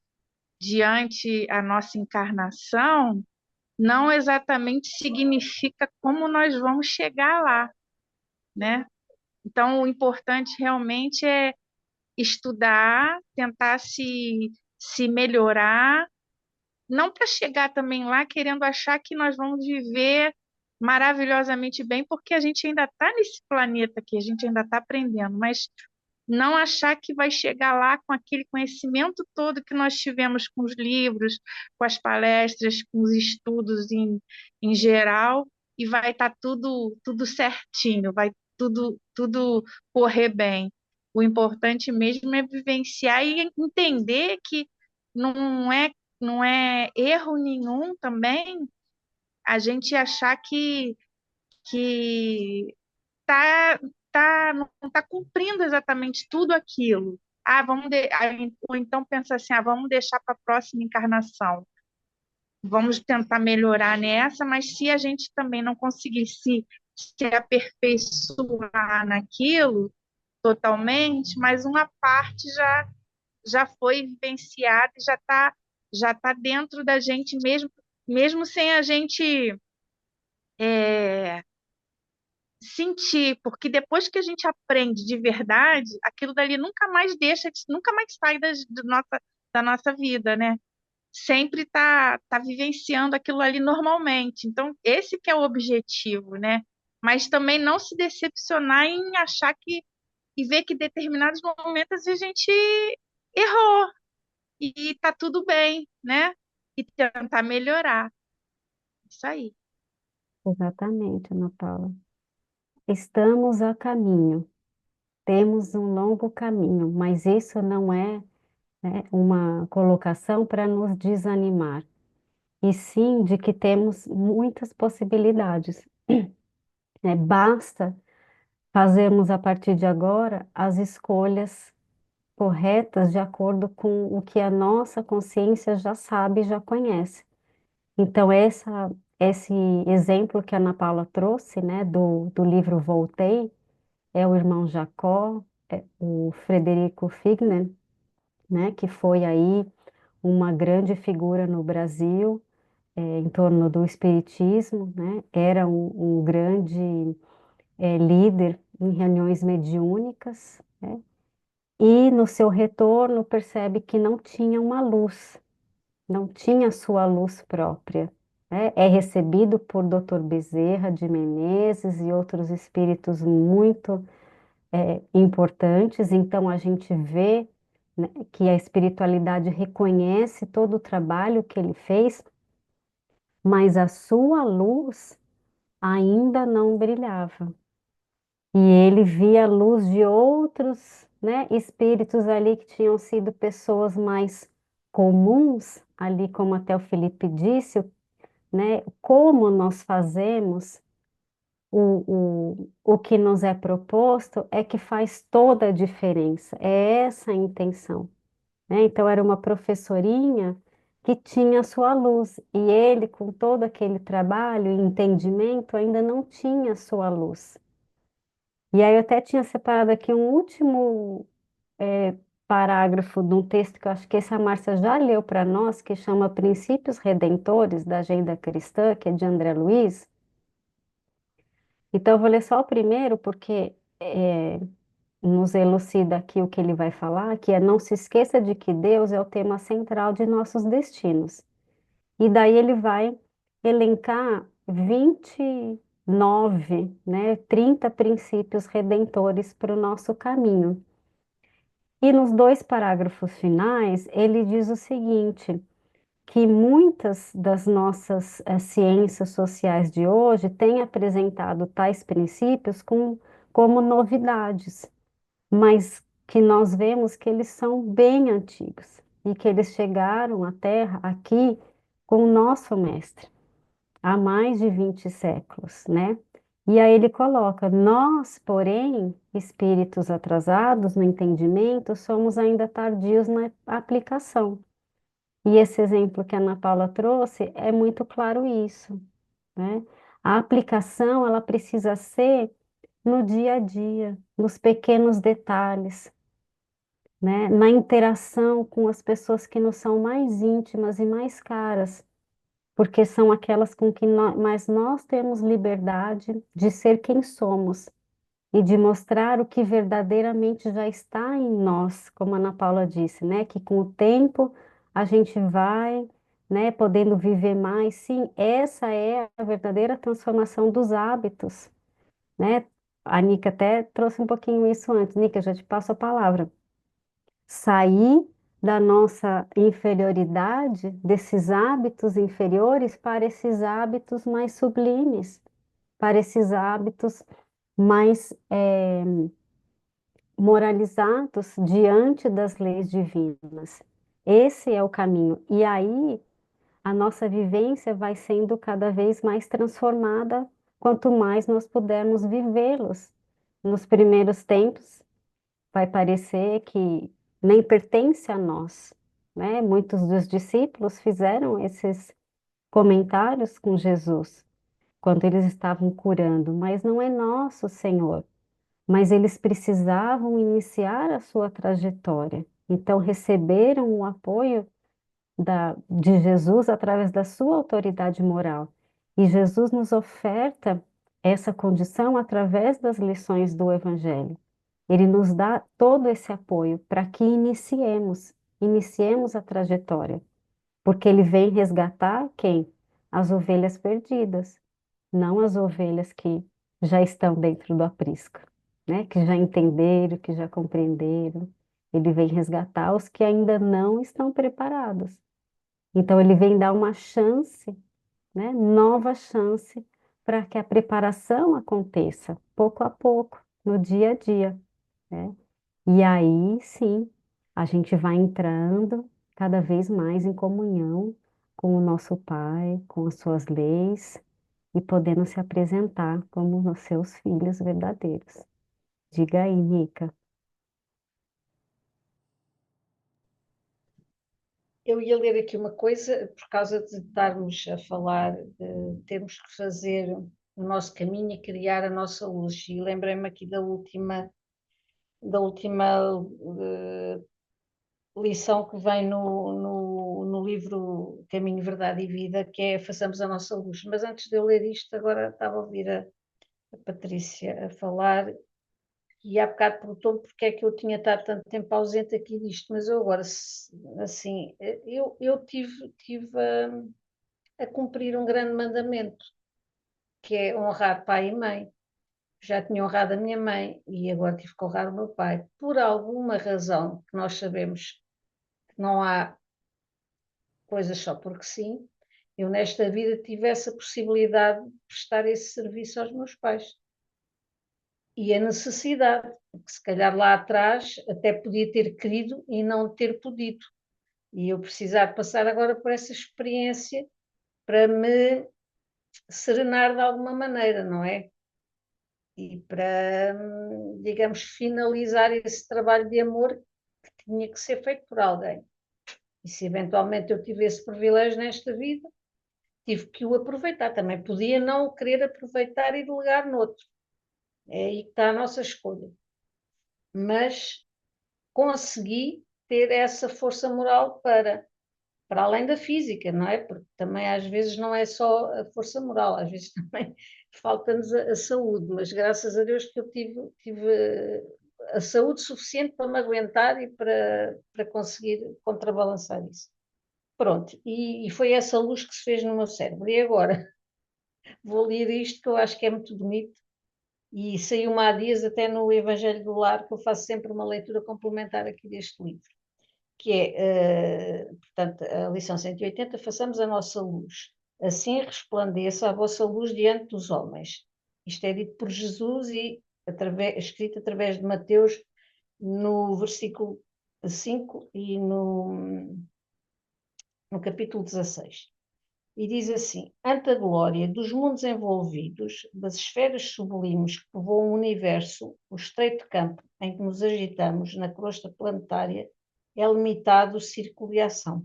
S6: diante a nossa encarnação não exatamente significa como nós vamos chegar lá, né? Então, o importante realmente é estudar, tentar se melhorar, não para chegar também lá querendo achar que nós vamos viver maravilhosamente bem, porque a gente ainda está nesse planeta aqui, a gente ainda está aprendendo, mas não achar que vai chegar lá com aquele conhecimento todo que nós tivemos com os livros, com as palestras, com os estudos em geral, e vai estar tudo certinho, vai tudo correr bem. O importante mesmo é vivenciar e entender que não é, não é erro nenhum também a gente achar que tá, não está cumprindo exatamente tudo aquilo. Ou então pensa assim, vamos deixar para a próxima encarnação. Vamos tentar melhorar nessa, mas se a gente também não conseguir se aperfeiçoar naquilo totalmente, mas uma parte já foi vivenciada e já tá dentro da gente mesmo, mesmo sem a gente é, sentir, porque depois que a gente aprende de verdade, aquilo dali nunca mais nunca mais sai da nossa vida, né? Sempre tá vivenciando aquilo ali normalmente. Então, esse que é o objetivo, né? Mas também não se decepcionar em achar e ver que em determinados momentos a gente errou e tá tudo bem, né? E tentar melhorar. Isso aí.
S2: Exatamente, Ana Paula. Estamos a caminho, temos um longo caminho, mas isso não é, né, uma colocação para nos desanimar, e sim de que temos muitas possibilidades. Basta fazermos a partir de agora as escolhas corretas de acordo com o que a nossa consciência já sabe, já conhece. Então, esse exemplo que a Ana Paula trouxe, né, do livro Voltei, é o irmão Jacó, o Frederico Figner, né, que foi aí uma grande figura no Brasil, em torno do espiritismo, né, era um grande líder em reuniões mediúnicas, né, e no seu retorno percebe que não tinha uma luz, não tinha sua luz própria, né. É recebido por Dr. Bezerra de Menezes e outros espíritos muito importantes, então a gente vê, né, que a espiritualidade reconhece todo o trabalho que ele fez, mas a sua luz ainda não brilhava. E ele via a luz de outros, né, espíritos ali que tinham sido pessoas mais comuns, ali como até o Felipe disse, né, como nós fazemos o que nos é proposto é que faz toda a diferença, é essa a intenção, né? Então, era uma professorinha que tinha sua luz, e ele, com todo aquele trabalho e entendimento, ainda não tinha sua luz. E aí, eu até tinha separado aqui um último parágrafo de um texto que eu acho que essa Márcia já leu para nós, que chama Princípios Redentores da Agenda Cristã, que é de André Luiz. Então, eu vou ler só o primeiro, porque nos elucida aqui o que ele vai falar, que é: não se esqueça de que Deus é o tema central de nossos destinos. E daí ele vai elencar 29, né, 30 princípios redentores para o nosso caminho. E nos dois parágrafos finais, ele diz o seguinte: que muitas das nossas ciências sociais de hoje têm apresentado tais princípios como novidades, mas que nós vemos que eles são bem antigos e que eles chegaram à Terra aqui com o nosso mestre há mais de 20 séculos, né? E aí ele coloca: nós, porém, espíritos atrasados no entendimento, somos ainda tardios na aplicação. E esse exemplo que a Ana Paula trouxe é muito claro isso, né? A aplicação, ela precisa ser no dia a dia, nos pequenos detalhes, né? Na interação com as pessoas que nos são mais íntimas e mais caras, porque são aquelas com que mais nós temos liberdade de ser quem somos e de mostrar o que verdadeiramente já está em nós, como a Ana Paula disse, né? Que com o tempo a gente vai, né, podendo viver mais. Sim, essa é a verdadeira transformação dos hábitos, né? A Nica até trouxe um pouquinho isso antes. Nica, já te passo a palavra. Sair da nossa inferioridade, desses hábitos inferiores, para esses hábitos mais sublimes, para esses hábitos mais moralizados diante das leis divinas. Esse é o caminho. E aí a nossa vivência vai sendo cada vez mais transformada quanto mais nós pudermos vivê-los. Nos primeiros tempos, vai parecer que nem pertence a nós, né? Muitos dos discípulos fizeram esses comentários com Jesus quando eles estavam curando, mas não é nosso, Senhor. Mas eles precisavam iniciar a sua trajetória, então receberam o apoio de Jesus através da sua autoridade moral. E Jesus nos oferta essa condição através das lições do Evangelho. Ele nos dá todo esse apoio para que iniciemos a trajetória, porque ele vem resgatar quem? As ovelhas perdidas, não as ovelhas que já estão dentro do aprisco, né? Que já entenderam, que já compreenderam. Ele vem resgatar os que ainda não estão preparados. Então, ele vem dar uma chance, né? Nova chance para que a preparação aconteça pouco a pouco, no dia a dia, né? E aí, sim, a gente vai entrando cada vez mais em comunhão com o nosso Pai, com as suas leis e podendo se apresentar como os seus filhos verdadeiros. Diga aí, Nica.
S3: Eu ia ler aqui uma coisa, por causa de estarmos a falar, de termos que fazer o nosso caminho e criar a nossa luz. E lembrei-me aqui da última lição que vem no livro Caminho, Verdade e Vida, que é façamos a nossa luz. Mas antes de eu ler isto, agora estava a ouvir a Patrícia a falar e há bocado perguntou-me porque é que eu tinha estado tanto tempo ausente aqui disto, mas eu agora, assim, eu tive a cumprir um grande mandamento, que é honrar pai e mãe. Já tinha honrado a minha mãe e agora tive que honrar o meu pai. Por alguma razão que nós sabemos que não há coisas só porque sim, eu nesta vida tive essa possibilidade de prestar esse serviço aos meus pais. E a necessidade, porque se calhar lá atrás até podia ter querido e não ter podido. E eu precisar passar agora por essa experiência para me serenar de alguma maneira, não é? E para, digamos, finalizar esse trabalho de amor que tinha que ser feito por alguém. E se eventualmente eu tive esse privilégio nesta vida, tive que o aproveitar. Também podia não o querer aproveitar e delegar noutro. É aí que está a nossa escolha. Mas consegui ter essa força moral para além da física, não é? Porque também às vezes não é só a força moral, às vezes também falta-nos a saúde, mas graças a Deus que eu tive a saúde suficiente para me aguentar e para conseguir contrabalançar isso. Pronto, e foi essa luz que se fez no meu cérebro. E agora vou ler isto que eu acho que é muito bonito. E saiu-me há dias até no Evangelho do Lar, que eu faço sempre uma leitura complementar aqui deste livro, que é, portanto, a lição 180, façamos a nossa luz, assim resplandeça a vossa luz diante dos homens. Isto é dito por Jesus e escrito através de Mateus no versículo 5 e no capítulo 16. E diz assim: ante a glória dos mundos envolvidos, das esferas sublimes que povoam o universo, o estreito campo em que nos agitamos na crosta planetária é limitado o círculo de ação.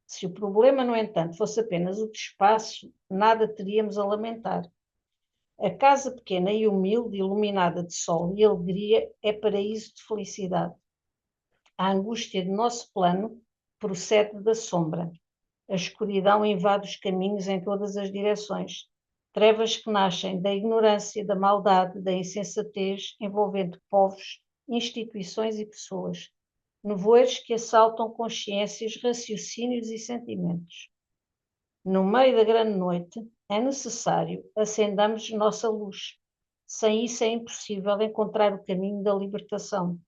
S3: Se o problema, no entanto, fosse apenas o de espaço, nada teríamos a lamentar. A casa pequena e humilde, iluminada de sol e alegria, é paraíso de felicidade. A angústia de nosso plano procede da sombra. A escuridão invade os caminhos em todas as direções. Trevas que nascem da ignorância, da maldade, da insensatez, envolvendo povos, instituições e pessoas. Nevoeiros que assaltam consciências, raciocínios e sentimentos. No meio da grande noite, é necessário acendamos nossa luz. Sem isso é impossível encontrar o caminho da libertação.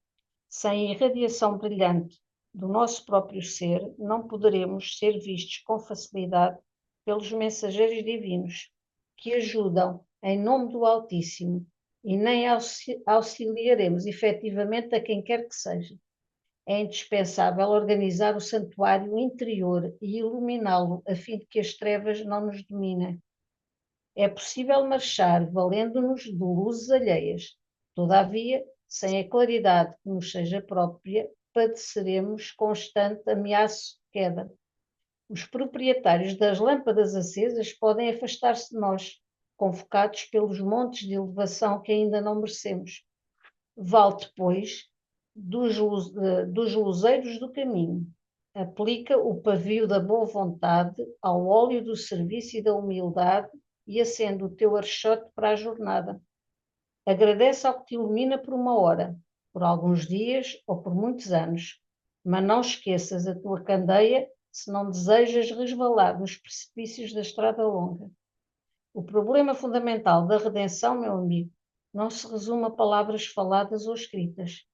S3: Sem a irradiação brilhante do nosso próprio ser, não poderemos ser vistos com facilidade pelos mensageiros divinos, que ajudam em nome do Altíssimo, e nem auxiliaremos efetivamente a quem quer que seja. É indispensável organizar o santuário interior e iluminá-lo, a fim de que as trevas não nos dominem. É possível marchar valendo-nos de luzes alheias. Todavia, sem a claridade que nos seja própria, padeceremos constante ameaço de queda. Os proprietários das lâmpadas acesas podem afastar-se de nós, convocados pelos montes de elevação que ainda não merecemos. Vale, pois, dos luzeiros do caminho. Aplica o pavio da boa vontade ao óleo do serviço e da humildade e acende o teu archote para a jornada. Agradece ao que te ilumina por uma hora, por alguns dias ou por muitos anos, mas não esqueças a tua candeia se não desejas resvalar nos precipícios da estrada longa. O problema fundamental da redenção, meu amigo, não se resume a palavras faladas ou escritas.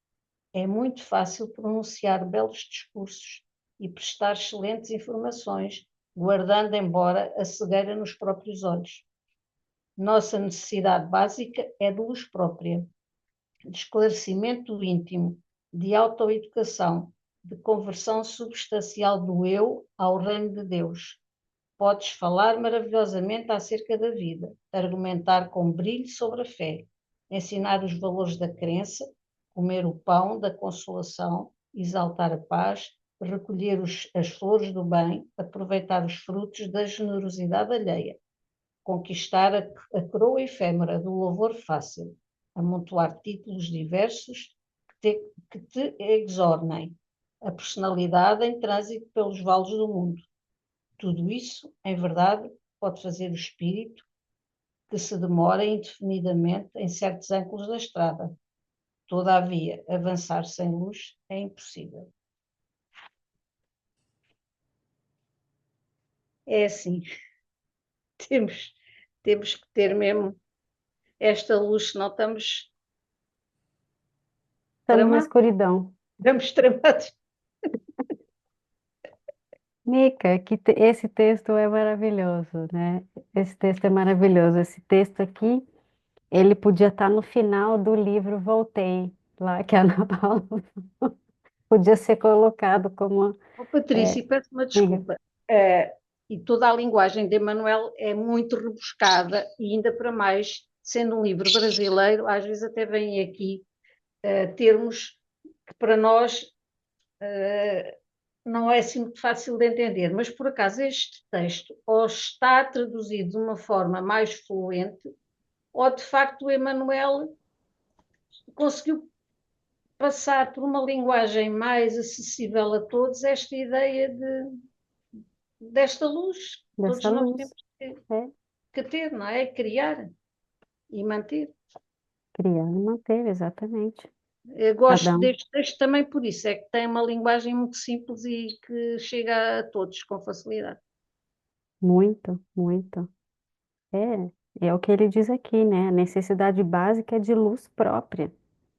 S3: É muito fácil pronunciar belos discursos e prestar excelentes informações, guardando embora a cegueira nos próprios olhos. Nossa necessidade básica é de luz própria, de esclarecimento íntimo, de autoeducação, de conversão substancial do eu ao reino de Deus. Podes falar maravilhosamente acerca da vida, argumentar com brilho sobre a fé, ensinar os valores da crença, comer o pão da consolação, exaltar a paz, recolher as flores do bem, aproveitar os frutos da generosidade alheia, conquistar a coroa efêmera do louvor fácil, amontoar títulos diversos que te exornem, a personalidade em trânsito pelos vales do mundo. Tudo isso, em verdade, pode fazer o espírito que se demora indefinidamente em certos ângulos da estrada. Todavia, avançar sem luz é impossível. É assim, temos, temos que ter mesmo esta luz, senão estamos
S2: Estamos na
S3: tramados.
S2: escuridão.
S3: Estamos tramados.
S2: Mica, esse texto é maravilhoso, né? Esse texto é maravilhoso. Esse texto aqui, ele podia estar no final do livro Voltei, lá que a Ana Paula podia ser colocado como.
S3: Oh, Patrícia, peço uma
S2: Diga.
S3: desculpa. E toda a linguagem de Emanuel é muito rebuscada e ainda para mais, sendo um livro brasileiro, às vezes até vêm aqui termos que para nós não é assim muito fácil de entender, mas por acaso este texto ou está traduzido de uma forma mais fluente, ou de facto o Emanuel conseguiu passar por uma linguagem mais acessível a todos esta ideia desta luz que todos
S2: Dessa
S3: nós
S2: luz.
S3: temos
S2: É,
S3: que ter, não é? Criar e manter.
S2: criar e manter, exatamente.
S3: Eu
S2: Cada
S3: gosto
S2: um.
S3: deste texto também por isso, é que tem uma linguagem muito simples e que chega a todos com facilidade.
S2: Muito, muito. É o que ele diz aqui, né? A necessidade básica é de luz própria,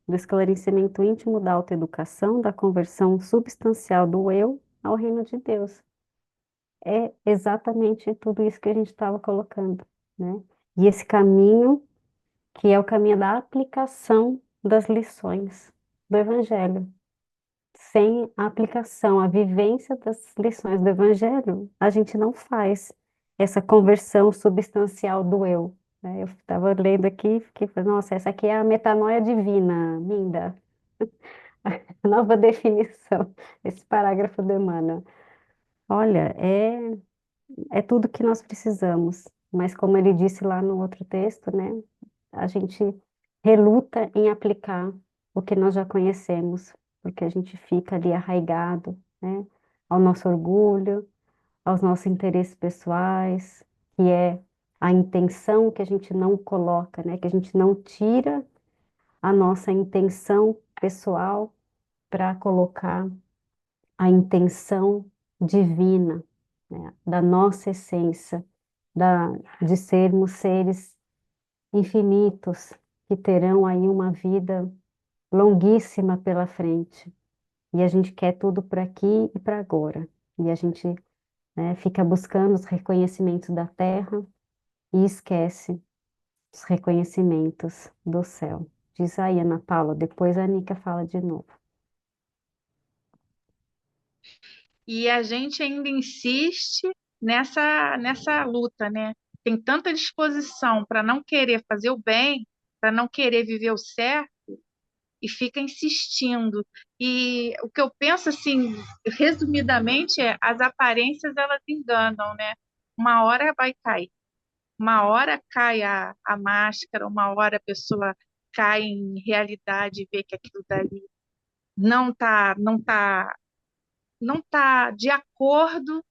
S2: do esclarecimento íntimo da autoeducação, da conversão substancial do eu ao reino de Deus. É exatamente tudo isso que a gente estava colocando, né? E esse caminho, que é o caminho da aplicação das lições do Evangelho. Sem a aplicação, a vivência das lições do Evangelho, a gente não faz essa conversão substancial do eu, né? Eu estava lendo aqui e fiquei falando, nossa, essa aqui é a metanoia divina, Minda. Nova definição, esse parágrafo do Emmanuel. Olha, é tudo que nós precisamos, mas como ele disse lá no outro texto, né? A gente reluta em aplicar o que nós já conhecemos, porque a gente fica ali arraigado, né, ao nosso orgulho, aos nossos interesses pessoais, que é a intenção que a gente não coloca, né, que a gente não tira a nossa intenção pessoal para colocar a intenção divina, né, da nossa essência, da, de sermos seres infinitos que terão aí uma vida longuíssima pela frente. E a gente quer tudo para aqui e para agora. E a gente, né, fica buscando os reconhecimentos da terra e esquece os reconhecimentos do céu. Diz aí, Ana Paula, depois a Nica fala de novo.
S6: E a gente ainda insiste nessa luta, né? Tem tanta disposição para não querer fazer o bem, para não querer viver o certo, e fica insistindo. E o que eu penso, assim, resumidamente, é as aparências elas enganam, né? Uma hora vai cair, uma hora cai a máscara, uma hora a pessoa cai em realidade e vê que aquilo dali não tá não tá de acordo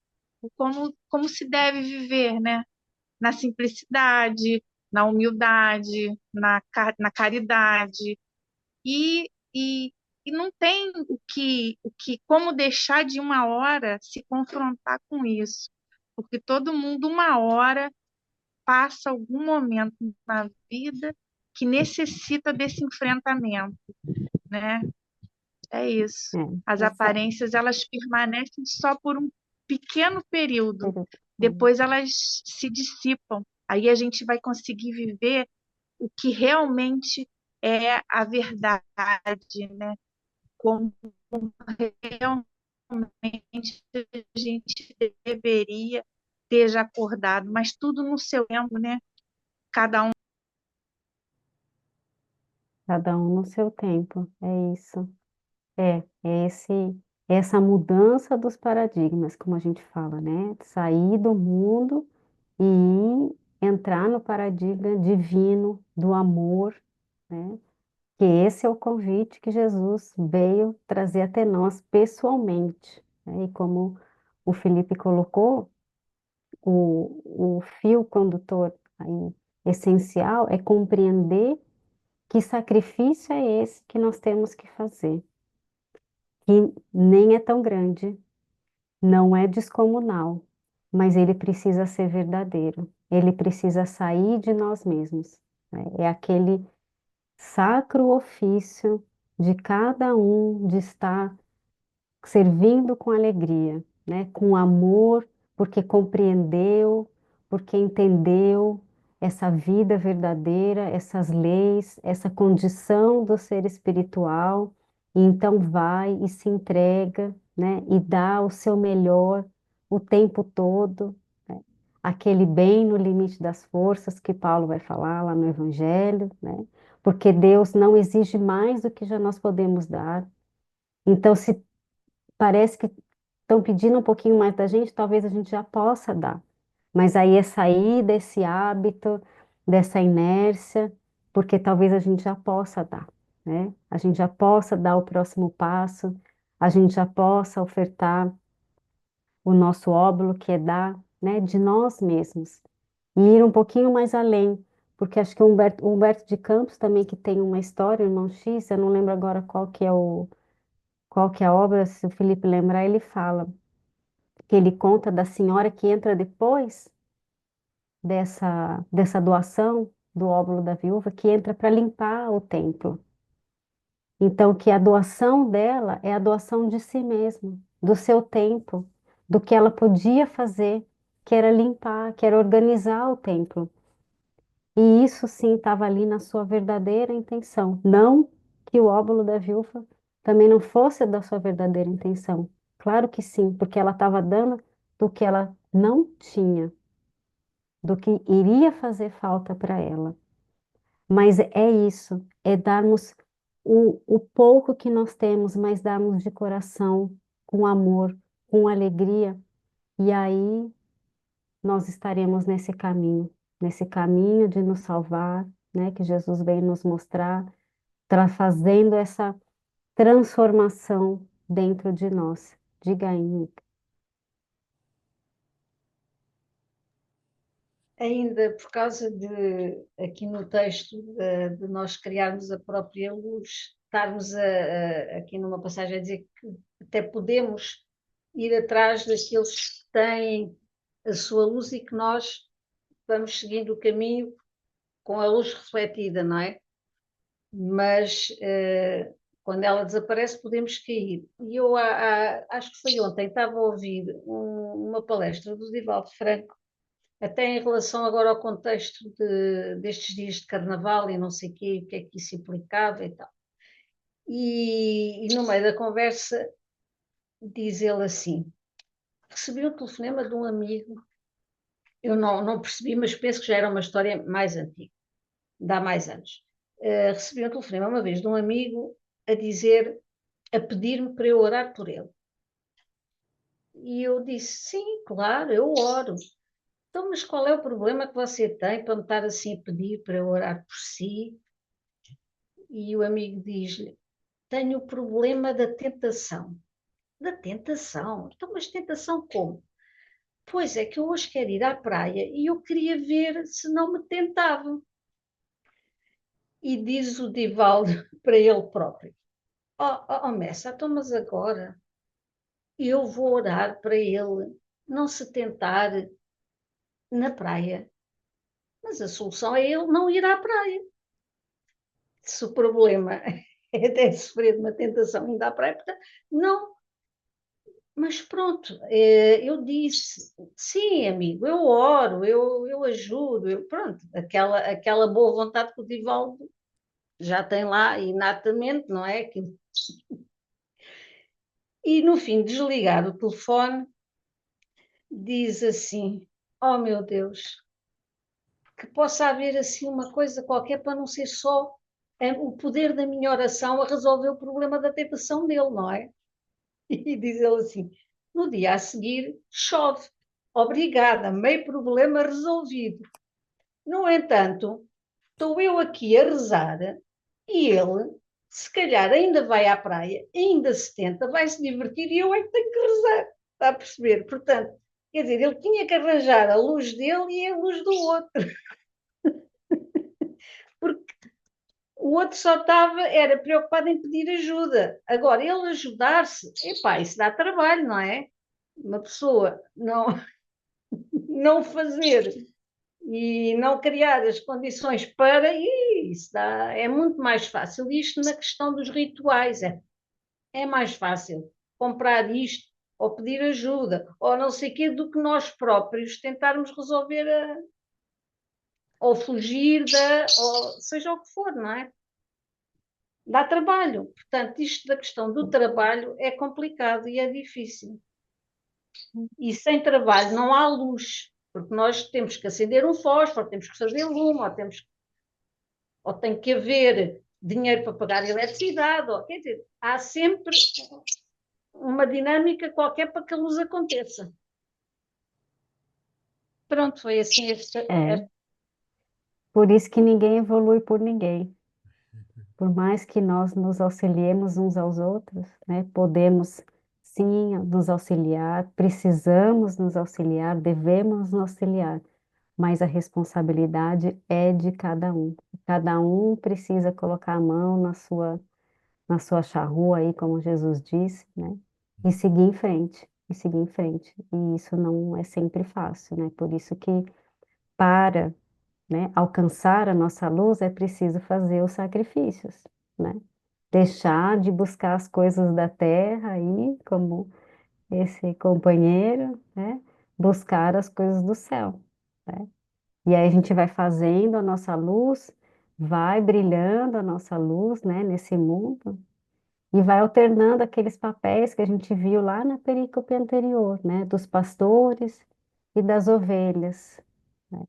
S6: com como se deve viver, né? Na simplicidade, na humildade, na caridade. E, e, e não tem como deixar de uma hora se confrontar com isso, porque todo mundo, uma hora, passa algum momento na vida que necessita desse enfrentamento, né? É isso. As
S2: Essa,
S6: aparências, elas permanecem só por um pequeno período,
S2: período.
S6: depois elas se dissipam. Aí a gente vai conseguir viver o que realmente é a verdade, né? Como realmente a gente deveria ter já acordado, mas tudo no seu tempo, né? Cada um.
S2: Cada um no seu tempo, é isso. É essa mudança dos paradigmas, como a gente fala, né? Sair do mundo e entrar no paradigma divino do amor, né? Que esse é o convite que Jesus veio trazer até nós pessoalmente, né? E como o Felipe colocou, o fio condutor aí, essencial é compreender que sacrifício é esse que nós temos que fazer, que nem é tão grande, não é descomunal, mas ele precisa ser verdadeiro, ele precisa sair de nós mesmos, né? É aquele sacro ofício de cada um de estar servindo com alegria, né? Com amor, porque compreendeu, porque entendeu essa vida verdadeira, essas leis, essa condição do ser espiritual, e então vai e se entrega, né? E dá o seu melhor o tempo todo, né? Aquele bem no limite das forças que Paulo vai falar lá no Evangelho, né? Porque Deus não exige mais do que já nós podemos dar. Então, se parece que estão pedindo um pouquinho mais da gente, talvez a gente já possa dar. Mas aí é sair desse hábito, dessa inércia, porque talvez a gente já possa dar, né? A gente já possa dar o próximo passo, a gente já possa ofertar o nosso óbolo, que é dar, né, de nós mesmos. E ir um pouquinho mais além, porque acho que o Humberto de Campos também, que tem uma história, o Irmão X, eu não lembro agora qual que é a obra, se o Felipe lembrar, ele fala que ele conta da senhora que entra depois dessa doação do óbolo da viúva, que entra para limpar o templo. Então, que a doação dela é a doação de si mesma, do seu tempo, do que ela podia fazer, que era limpar, que era organizar o templo. E isso sim estava ali na sua verdadeira intenção. Não que o óbolo da viúva também não fosse da sua verdadeira intenção. Claro que sim, porque ela estava dando do que ela não tinha, do que iria fazer falta para ela. Mas é isso, é darmos o pouco que nós temos, mas darmos de coração, com amor, com alegria, e aí nós estaremos nesse caminho de nos salvar, né, que Jesus veio nos mostrar, fazendo essa transformação dentro de nós. Diga aí, Nica.
S3: Ainda por causa de, aqui no texto, de nós criarmos a própria luz, estarmos aqui numa passagem a dizer que até podemos ir atrás daqueles que têm a sua luz e que nós vamos seguindo o caminho com a luz refletida, não é? Mas quando ela desaparece podemos cair. E eu acho que foi ontem, estava a ouvir uma palestra do Divaldo Franco, até em relação agora ao contexto destes dias de carnaval e não sei o que é que isso implicava e tal. E no meio da conversa diz ele assim, recebi um telefonema de um amigo, eu não percebi, mas penso que já era uma história mais antiga, de há mais anos. Recebi um telefonema uma vez de um amigo a dizer, a pedir-me para eu orar por ele. E eu disse, sim, claro, eu oro. Então, mas qual é o problema que você tem para me estar assim a pedir para eu orar por si? E o amigo diz-lhe, tenho o problema da tentação. da tentação. Então, mas tentação como? Pois é que eu hoje quero ir à praia e eu queria ver se não me tentavam. E diz o Divaldo para ele próprio: Messa, então, mas agora eu vou orar para ele não se tentar na praia. Mas a solução é ele não ir à praia. Se o problema é até sofrer de uma tentação indo à praia, portanto, não. Mas pronto, eu disse, sim, amigo, eu oro, eu ajudo, pronto, aquela boa vontade que o Divaldo já tem lá inatamente, não é? E no fim, desligar o telefone, diz assim: oh meu Deus, que possa haver assim uma coisa qualquer para não ser só o poder da minha oração a resolver o problema da tentação dele, não é? E diz ele assim: no dia a seguir chove. Obrigada, meio problema resolvido. No entanto, estou eu aqui a rezar e ele, se calhar, ainda vai à praia, ainda se tenta, vai se divertir e eu é que tenho que rezar. Está a perceber? Portanto, quer dizer, ele tinha que arranjar a luz dele e a luz do outro, porque o outro só era preocupado em pedir ajuda. Agora, ele ajudar-se, epá, isso dá trabalho, não é? Uma pessoa não fazer e não criar as condições para, isso é muito mais fácil. Isto na questão dos rituais, é mais fácil comprar isto ou pedir ajuda ou não sei o quê do que nós próprios tentarmos resolver ou fugir ou seja o que for, não é? Dá trabalho. Portanto, isto da questão do trabalho é complicado e é difícil. E sem trabalho não há luz, porque nós temos que acender um fósforo, temos que fazer lume, ou tem que haver dinheiro para pagar a eletricidade, quer dizer, há sempre uma dinâmica qualquer para que a luz aconteça. Pronto, foi assim
S2: Por isso que ninguém evolui por ninguém. Por mais que nós nos auxiliemos uns aos outros, né? Podemos sim nos auxiliar, precisamos nos auxiliar, devemos nos auxiliar, mas a responsabilidade é de cada um. Cada um precisa colocar a mão na sua charrua aí, como Jesus disse, né? E seguir em frente, e seguir em frente. E isso não é sempre fácil, né? Por isso que para, né, alcançar a nossa luz é preciso fazer os sacrifícios, né? Deixar de buscar as coisas da terra aí, como esse companheiro, né? Buscar as coisas do céu, né? E aí a gente vai fazendo a nossa luz, vai brilhando a nossa luz, né, nesse mundo, e vai alternando aqueles papéis que a gente viu lá na perícope anterior, né, dos pastores e das ovelhas, né?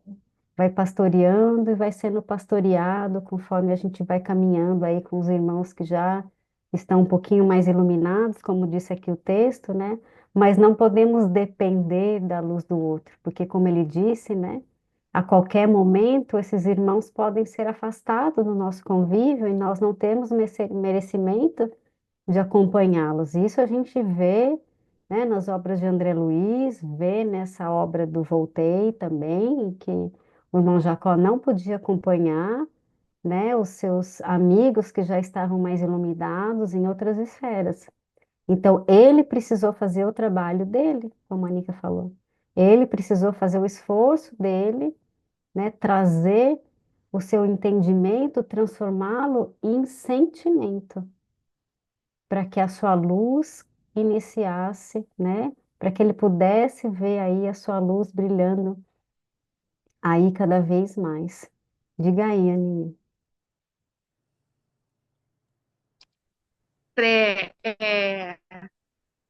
S2: Vai pastoreando e vai sendo pastoreado conforme a gente vai caminhando aí com os irmãos que já estão um pouquinho mais iluminados, como disse aqui o texto, né? Mas não podemos depender da luz do outro, porque como ele disse, né? A qualquer momento esses irmãos podem ser afastados do nosso convívio e nós não temos merecimento de acompanhá-los. Isso a gente vê, né, nas obras de André Luiz, vê nessa obra do Voltaire também, que o irmão Jacó não podia acompanhar, né, os seus amigos que já estavam mais iluminados em outras esferas. Então, ele precisou fazer o trabalho dele, como a Anica falou. Ele precisou fazer o esforço dele, né, trazer o seu entendimento, transformá-lo em sentimento para que a sua luz iniciasse, né? Para que ele pudesse ver aí a sua luz brilhando aí cada vez mais. Diga aí, Aninha.
S6: É,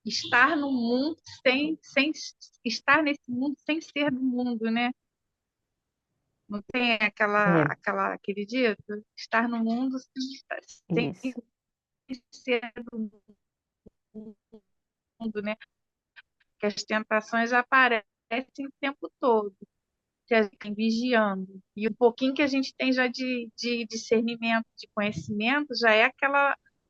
S6: estar no mundo sem estar nesse mundo sem ser do mundo, né? Não tem
S2: É,
S6: aquele dito? Estar no mundo sem
S2: isso.
S6: ser do mundo, né? Que as tentações aparecem o tempo todo, que a gente tem vigiando. E o pouquinho que a gente tem já de discernimento, de conhecimento, já é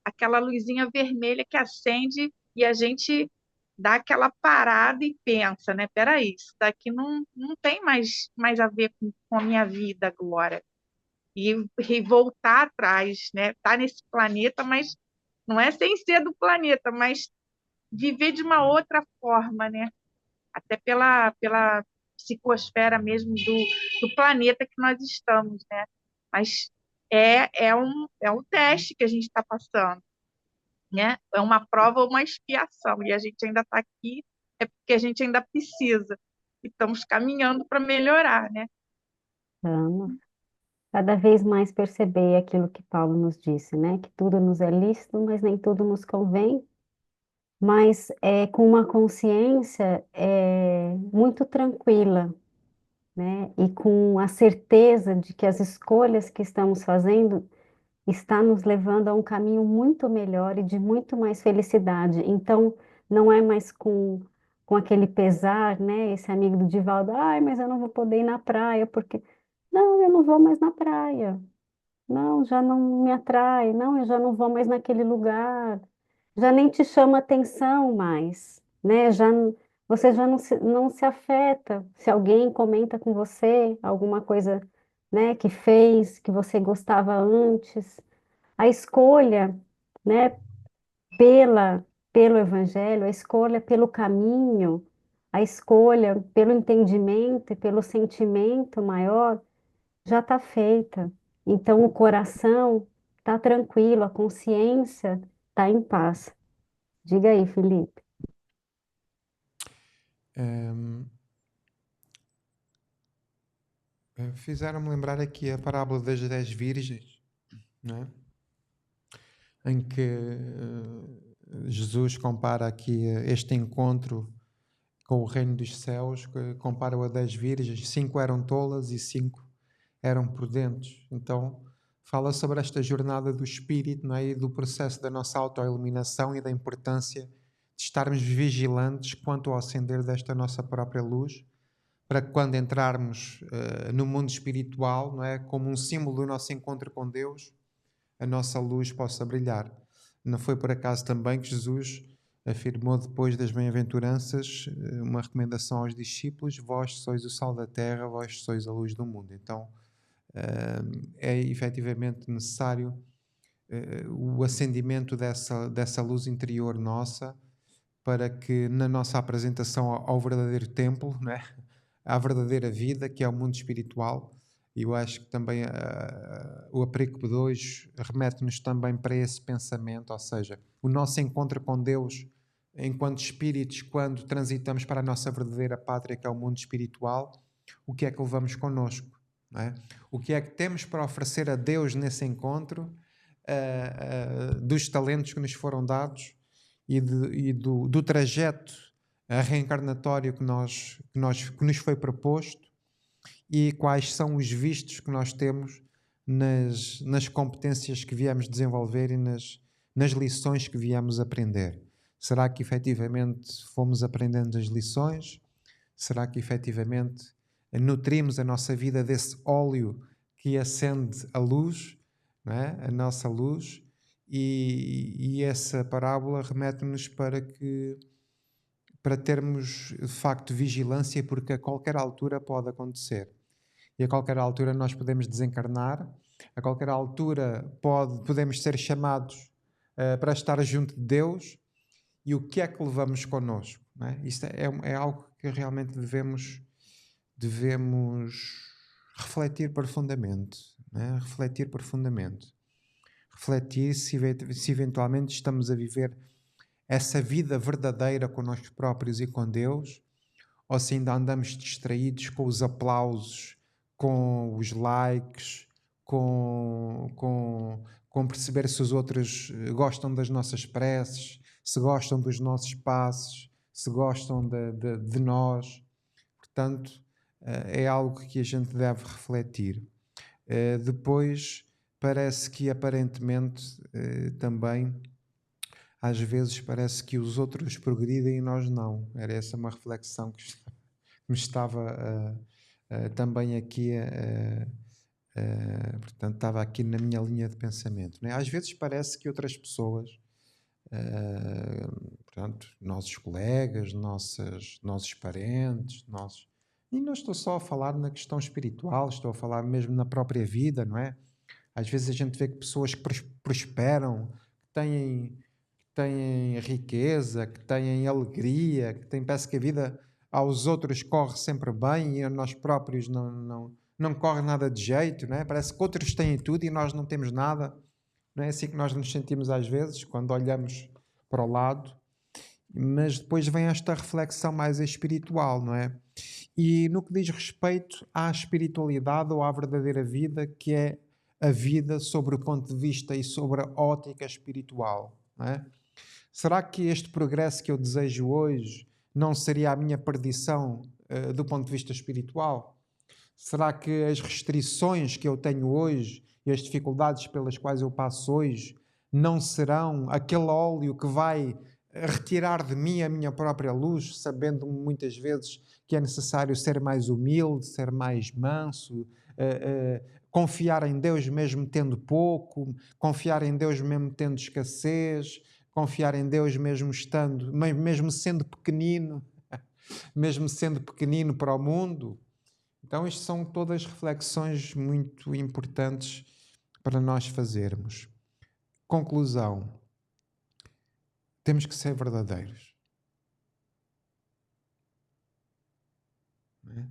S6: aquela luzinha vermelha que acende e a gente dá aquela parada e pensa, né? Peraí, isso daqui não tem mais a ver com a minha vida agora. E voltar atrás, né? Tá nesse planeta, mas não é sem ser do planeta, mas viver de uma outra forma, né? Até pela psicosfera mesmo do planeta que nós estamos, né? Mas é um teste que a gente está passando, né? É uma prova ou uma expiação, e a gente ainda está aqui, é porque a gente ainda precisa, e estamos caminhando para melhorar, né?
S2: Vamos cada vez mais perceber aquilo que Paulo nos disse, né? Que tudo nos é lícito, mas nem tudo nos convém, mas com uma consciência muito tranquila, né? E com a certeza de que as escolhas que estamos fazendo está nos levando a um caminho muito melhor e de muito mais felicidade. Então, não é mais com aquele pesar, né? Esse amigo do Divaldo, ai, mas eu não vou poder ir na praia, porque. Não, eu não vou mais na praia. Não, já não me atrai. Não, eu já não vou mais naquele lugar. Já nem te chama atenção mais, né? Você já não se afeta. Se alguém comenta com você alguma coisa, né, que fez, que você gostava antes, a escolha, né, pela, pelo Evangelho, a escolha pelo caminho, a escolha pelo entendimento e pelo sentimento maior já está feita. Então o coração está tranquilo, a consciência está em paz. Diga aí, Felipe.
S1: Ehm, Fizeram-me lembrar aqui a parábola das 10 virgens, não é? Em que Jesus compara aqui este encontro com o reino dos céus, que compara-o a 10 virgens, 5 eram tolas e 5 eram prudentes. Então, fala sobre esta jornada do Espírito, não é? E do processo da nossa autoiluminação e da importância de estarmos vigilantes quanto ao acender desta nossa própria luz, para que quando entrarmos no mundo espiritual, não é? Como um símbolo do nosso encontro com Deus, a nossa luz possa brilhar. Não foi por acaso também que Jesus afirmou depois das bem-aventuranças uma recomendação aos discípulos: vós sois o sal da terra, vós sois a luz do mundo. Então é efetivamente necessário o acendimento dessa luz interior nossa, para que na nossa apresentação ao verdadeiro templo, não é? À verdadeira vida, que é o mundo espiritual, e eu acho que também o aprícope de hoje remete-nos também para esse pensamento, ou seja, o nosso encontro com Deus enquanto espíritos, quando transitamos para a nossa verdadeira pátria, que é o mundo espiritual, o que é que levamos connosco, não é? O que é que temos para oferecer a Deus nesse encontro, dos talentos que nos foram dados e do trajeto reencarnatório que nos foi proposto, e quais são os vistos que nós temos nas competências que viemos desenvolver e nas lições que viemos aprender. Será que efetivamente fomos aprendendo as lições? Será que efetivamente nutrimos a nossa vida desse óleo que acende a luz, não é? A nossa luz? E essa parábola remete-nos para termos de facto vigilância, porque a qualquer altura pode acontecer. E a qualquer altura nós podemos desencarnar, a qualquer altura podemos ser chamados para estar junto de Deus. E o que é que levamos connosco, não é? Isto é algo que realmente devemos refletir profundamente, não é? Refletir profundamente. Refletir se eventualmente estamos a viver essa vida verdadeira connosco próprios e com Deus, ou se ainda andamos distraídos com os aplausos, com os likes, com perceber se os outros gostam das nossas preces, se gostam dos nossos passos, se gostam de nós. Portanto, é algo que a gente deve refletir. Depois, parece que aparentemente também, às vezes, parece que os outros progridem e nós não. Era essa uma reflexão que me estava também aqui portanto, estava aqui na minha linha de pensamento, não é? Às vezes parece que outras pessoas portanto, nossos colegas, nossos parentes, E não estou só a falar na questão espiritual, estou a falar mesmo na própria vida, não é? Às vezes a gente vê que pessoas que prosperam, que têm riqueza, que têm alegria, parece que a vida aos outros corre sempre bem e a nós próprios não corre nada de jeito, não é? Parece que outros têm tudo e nós não temos nada. Não é assim que nós nos sentimos às vezes, quando olhamos para o lado, mas depois vem esta reflexão mais espiritual, não é? E no que diz respeito à espiritualidade ou à verdadeira vida, que é a vida sobre o ponto de vista e sobre a ótica espiritual, não é? Será que este progresso que eu desejo hoje não seria a minha perdição do ponto de vista espiritual? Será que as restrições que eu tenho hoje e as dificuldades pelas quais eu passo hoje não serão aquele óleo que vai retirar de mim a minha própria luz, sabendo muitas vezes que é necessário ser mais humilde, ser mais manso, confiar em Deus mesmo tendo pouco, confiar em Deus mesmo tendo escassez, confiar em Deus mesmo sendo pequenino, mesmo sendo pequenino para o mundo? Então, isto são todas reflexões muito importantes para nós fazermos. Conclusão: temos que ser verdadeiros. Não é?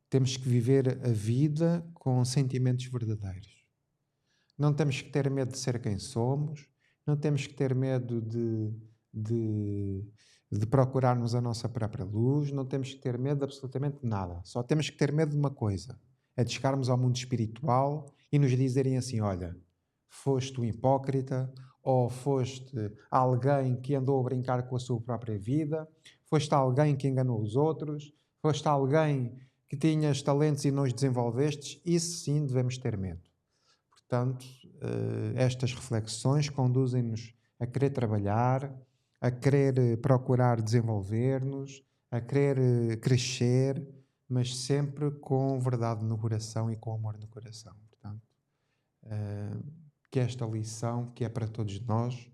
S1: Temos que viver a vida com sentimentos verdadeiros. Não temos que ter medo de ser quem somos, não temos que ter medo de procurarmos a nossa própria luz, não temos que ter medo de absolutamente nada. Só temos que ter medo de uma coisa, é de chegarmos ao mundo espiritual e nos dizerem assim: olha, foste um hipócrita, ou foste alguém que andou a brincar com a sua própria vida, foste alguém que enganou os outros, foste alguém que tinhas talentos e não os desenvolvestes. Isso sim devemos ter medo. Portanto, estas reflexões conduzem-nos a querer trabalhar, a querer procurar desenvolver-nos, a querer crescer, mas sempre com verdade no coração e com amor no coração. Portanto, que esta lição, que é para todos nós,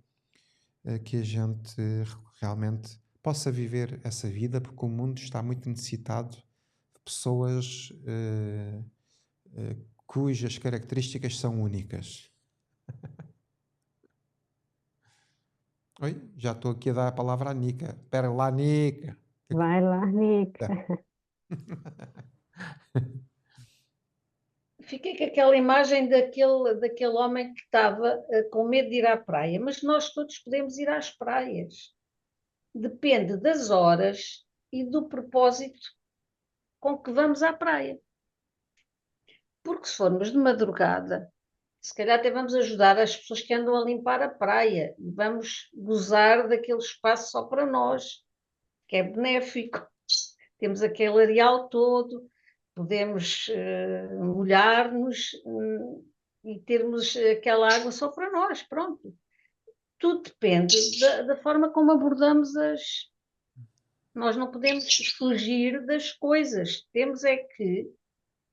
S1: que a gente realmente possa viver essa vida, porque o mundo está muito necessitado de pessoas cujas características são únicas. Oi, já estou aqui a dar a palavra à Nica. Espera lá, Nica.
S2: Vai lá, Nica.
S3: Fiquei com aquela imagem daquele homem que estava com medo de ir à praia, mas nós todos podemos ir às praias. Depende das horas e do propósito com que vamos à praia. Porque se formos de madrugada, se calhar até vamos ajudar as pessoas que andam a limpar a praia e vamos gozar daquele espaço só para nós, que é benéfico. Temos aquele areal todo, podemos molhar-nos e termos aquela água só para nós, pronto. Tudo depende da forma como abordamos as... Nós não podemos fugir das coisas, temos é que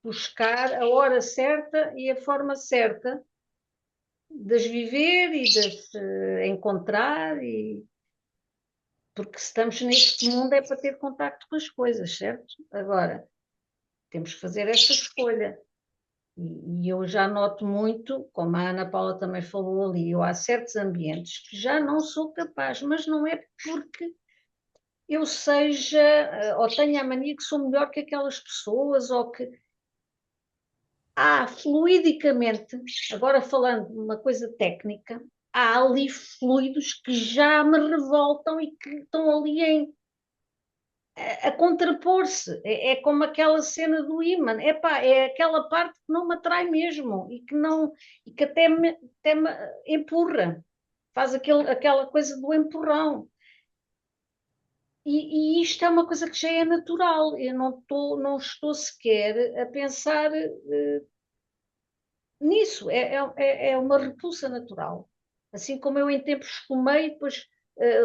S3: buscar a hora certa e a forma certa de as viver e de as encontrar, porque se estamos neste mundo é para ter contacto com as coisas, certo? Agora, temos que fazer essa escolha. E eu já noto muito, como a Ana Paula também falou ali, eu há certos ambientes que já não sou capaz, mas não é porque eu seja, ou tenha a mania que sou melhor que aquelas pessoas, ou que há fluidicamente, agora falando de uma coisa técnica, há ali fluidos que já me revoltam e que estão ali a contrapor-se. É como aquela cena do ímã. Epá, é aquela parte que não me atrai mesmo e que, não, e que até me empurra. Faz aquela coisa do empurrão. E isto é uma coisa que já é natural. Eu não estou sequer a pensar nisso. É uma repulsa natural. Assim como eu em tempos fumei, depois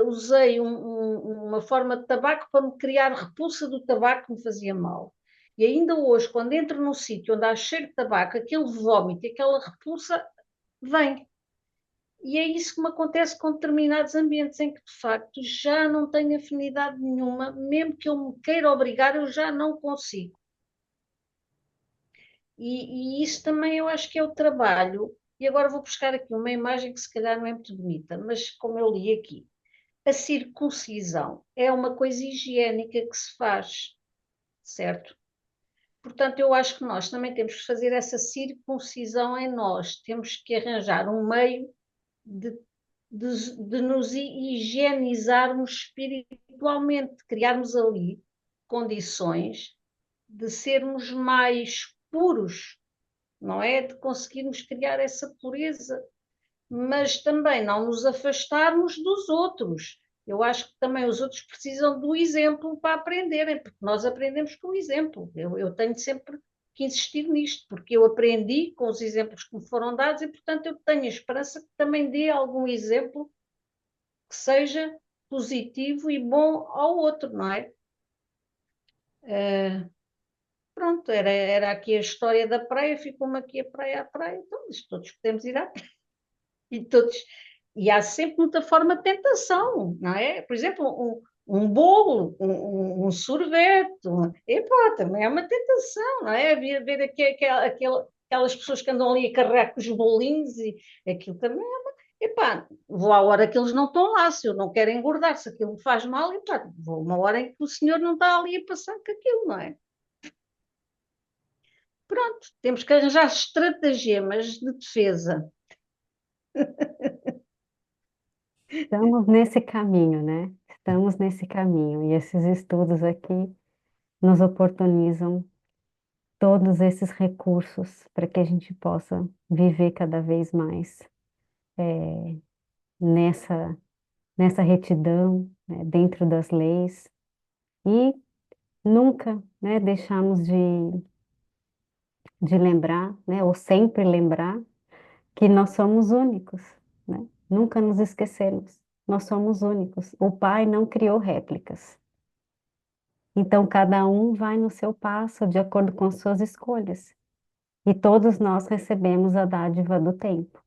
S3: usei uma forma de tabaco para me criar repulsa do tabaco que me fazia mal. E ainda hoje, quando entro num sítio onde há cheiro de tabaco, aquele vómito, aquela repulsa vem. E é isso que me acontece com determinados ambientes em que, de facto, já não tenho afinidade nenhuma, mesmo que eu me queira obrigar, eu já não consigo. E isso também eu acho que é o trabalho. E agora vou buscar aqui uma imagem que se calhar não é muito bonita, mas como eu li aqui, a circuncisão é uma coisa higiênica que se faz, certo? Portanto, eu acho que nós também temos que fazer essa circuncisão em nós, temos que arranjar um meio de, de nos higienizarmos espiritualmente, de criarmos ali condições de sermos mais puros, não é? De conseguirmos criar essa pureza, mas também não nos afastarmos dos outros. Eu acho que também os outros precisam do exemplo para aprenderem, porque nós aprendemos com o exemplo. Eu tenho sempre que insistir nisto, porque eu aprendi com os exemplos que me foram dados e, portanto, eu tenho a esperança que também dê algum exemplo que seja positivo e bom ao outro, não é? Pronto, era aqui a história da praia, ficou-me aqui a praia à praia, então todos podemos ir à praia. E, todos, e há sempre muita forma de tentação, não é? Por exemplo, um bolo, um sorvete, epá, também é uma tentação, não é? Ver aquelas pessoas que andam ali a carregar com os bolinhos e aquilo também é uma. Epá, vou à hora que eles não estão lá, se eu não quero engordar, se aquilo me faz mal, epá, vou uma hora em que o senhor não está ali a passar com aquilo, não é? Pronto, temos que arranjar estratagemas de defesa.
S2: Estamos nesse caminho, né? Estamos nesse caminho. E esses estudos aqui nos oportunizam todos esses recursos para que a gente possa viver cada vez mais nessa, nessa retidão, né, dentro das leis e nunca, né, deixarmos de lembrar, né, ou sempre lembrar que nós somos únicos, né? Nunca nos esquecemos. Nós somos únicos. O Pai não criou réplicas. Então, cada um vai no seu passo de acordo com suas escolhas. E todos nós recebemos a dádiva do tempo,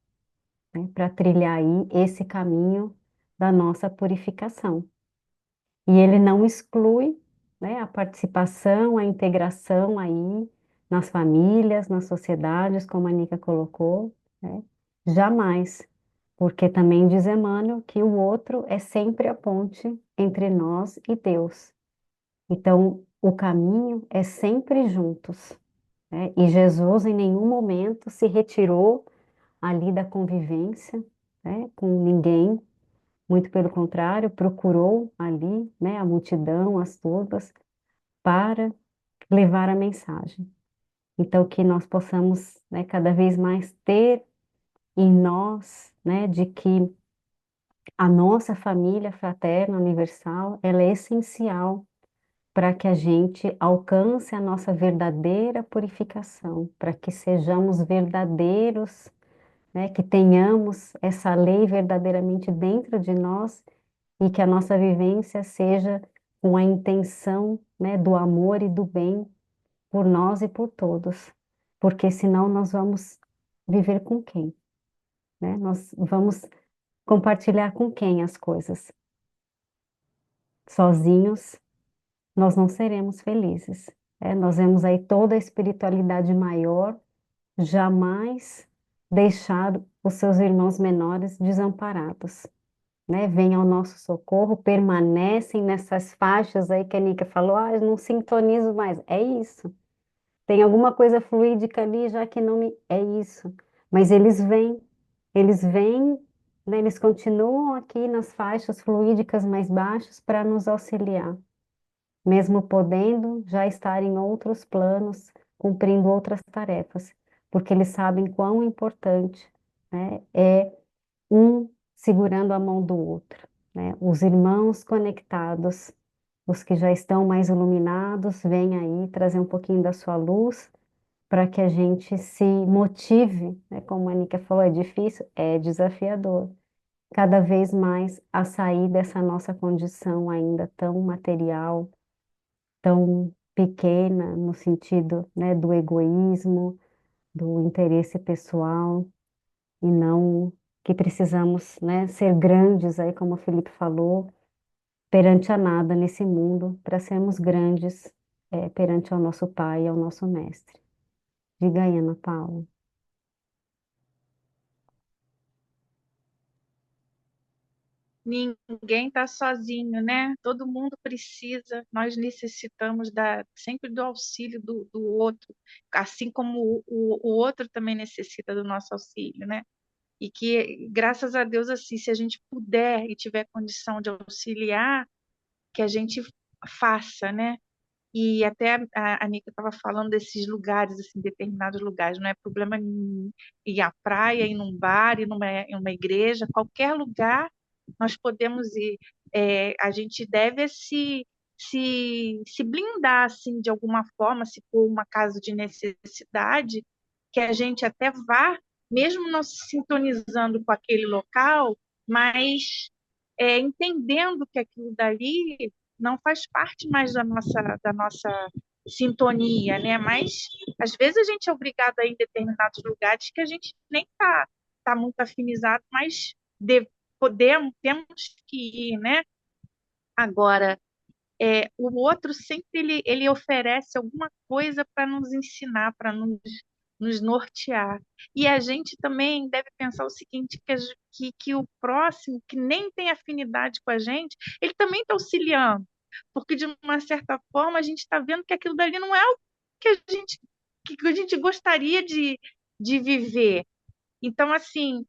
S2: né, para trilhar aí esse caminho da nossa purificação. E ele não exclui, né, a participação, a integração aí nas famílias, nas sociedades, como a Nica colocou, né? Jamais. Porque também diz Emmanuel que o outro é sempre a ponte entre nós e Deus. Então, o caminho é sempre juntos, né? E Jesus em nenhum momento se retirou ali da convivência, né, com ninguém, muito pelo contrário, procurou ali, né, a multidão, as turbas, para levar a mensagem. Então, que nós possamos, né, cada vez mais ter em nós, né, de que a nossa família fraterna, universal, ela é essencial para que a gente alcance a nossa verdadeira purificação, para que sejamos verdadeiros, né, que tenhamos essa lei verdadeiramente dentro de nós e que a nossa vivência seja com a intenção, né, do amor e do bem por nós e por todos, porque senão nós vamos viver com quem, né? Nós vamos compartilhar com quem as coisas? Sozinhos, nós não seremos felizes. Nós vemos aí toda a espiritualidade maior jamais deixar os seus irmãos menores desamparados, né? Vêm ao nosso socorro, permanecem nessas faixas aí que a Nica falou, eu não sintonizo mais. É isso. Tem alguma coisa fluídica ali, já que não me. É isso. Mas eles vêm, né? Eles continuam aqui nas faixas fluídicas mais baixas para nos auxiliar, mesmo podendo já estar em outros planos, cumprindo outras tarefas, porque eles sabem quão importante, né, é um segurando a mão do outro, né? Os irmãos conectados, os que já estão mais iluminados, vêm aí trazer um pouquinho da sua luz para que a gente se motive, né? Como a Nica falou, é difícil, é desafiador, cada vez mais a sair dessa nossa condição ainda tão material, tão pequena no sentido, né, do egoísmo, do interesse pessoal e não que precisamos, né, ser grandes aí, como o Felipe falou, perante a nada nesse mundo, para sermos grandes, perante ao nosso Pai e ao nosso Mestre. Diga aí, Ana Paula.
S6: Ninguém está sozinho, né? Todo mundo precisa, nós necessitamos sempre do auxílio do outro, assim como o outro também necessita do nosso auxílio, né? E que, graças a Deus, assim, se a gente puder e tiver condição de auxiliar, que a gente faça, né? E até a Anitta estava falando desses lugares, assim, determinados lugares, não é problema nenhum ir à praia, ir num bar, ir numa igreja, qualquer lugar nós podemos ir. A gente deve se blindar, assim, de alguma forma, se for uma caso de necessidade, que a gente até vá, mesmo não se sintonizando com aquele local, mas entendendo que aquilo dali não faz parte mais da nossa sintonia, né? Mas às vezes a gente é obrigado a ir em determinados lugares que a gente nem tá muito afinizado, mas temos que ir, né? Agora, o outro sempre ele oferece alguma coisa para nos ensinar, para nos nortear. E a gente também deve pensar o seguinte, que o próximo, que nem tem afinidade com a gente, ele também está auxiliando, porque de uma certa forma a gente está vendo que aquilo dali não é o que a gente gostaria de viver. Então, assim,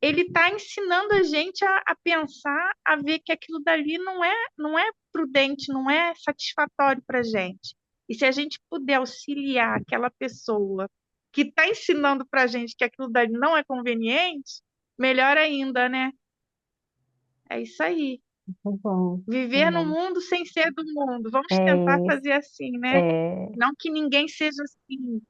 S6: ele está ensinando a gente a pensar, a ver que aquilo dali não é prudente, não é satisfatório para a gente. E se a gente puder auxiliar aquela pessoa que está ensinando para a gente que aquilo dali não é conveniente, melhor ainda, né? É isso aí.
S2: Muito bom, muito
S6: Viver no
S2: bom.
S6: mundo sem ser do mundo. Vamos tentar
S2: É,
S6: fazer assim, né?
S2: é,
S6: Não que ninguém seja assim,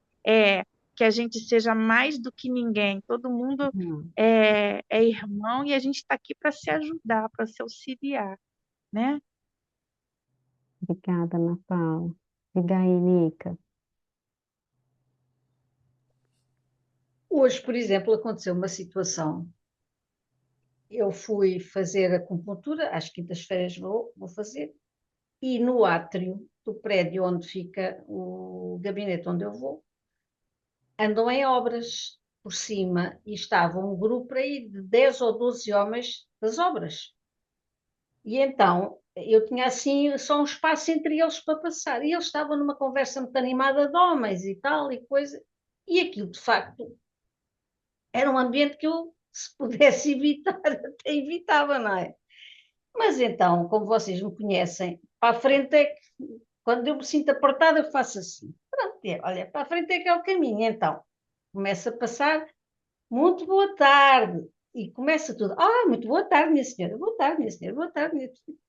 S6: que a gente seja mais do que ninguém. Todo mundo
S2: não,
S6: é irmão e a gente está aqui para se ajudar, para se auxiliar, né?
S2: obrigada, Ana Paula. Diga aí, Nica.
S3: Hoje, por exemplo, aconteceu uma situação. Eu fui fazer acupuntura, às quintas-feiras vou fazer, e no átrio do prédio onde fica o gabinete onde eu vou, andam em obras por cima e estava um grupo aí de 10 ou 12 homens das obras. E então eu tinha assim só um espaço entre eles para passar. E eles estavam numa conversa muito animada de homens e tal e coisa. E aquilo de facto era um ambiente que eu, se pudesse evitar, até evitava, não é? Mas então, como vocês me conhecem, para a frente é que, quando eu me sinto apertada, eu faço assim. Pronto, olha, para a frente é que é o caminho. Então, começa a passar, muito boa tarde. E começa tudo, muito boa tarde, minha senhora, boa tarde, minha senhora, boa tarde, minha senhora.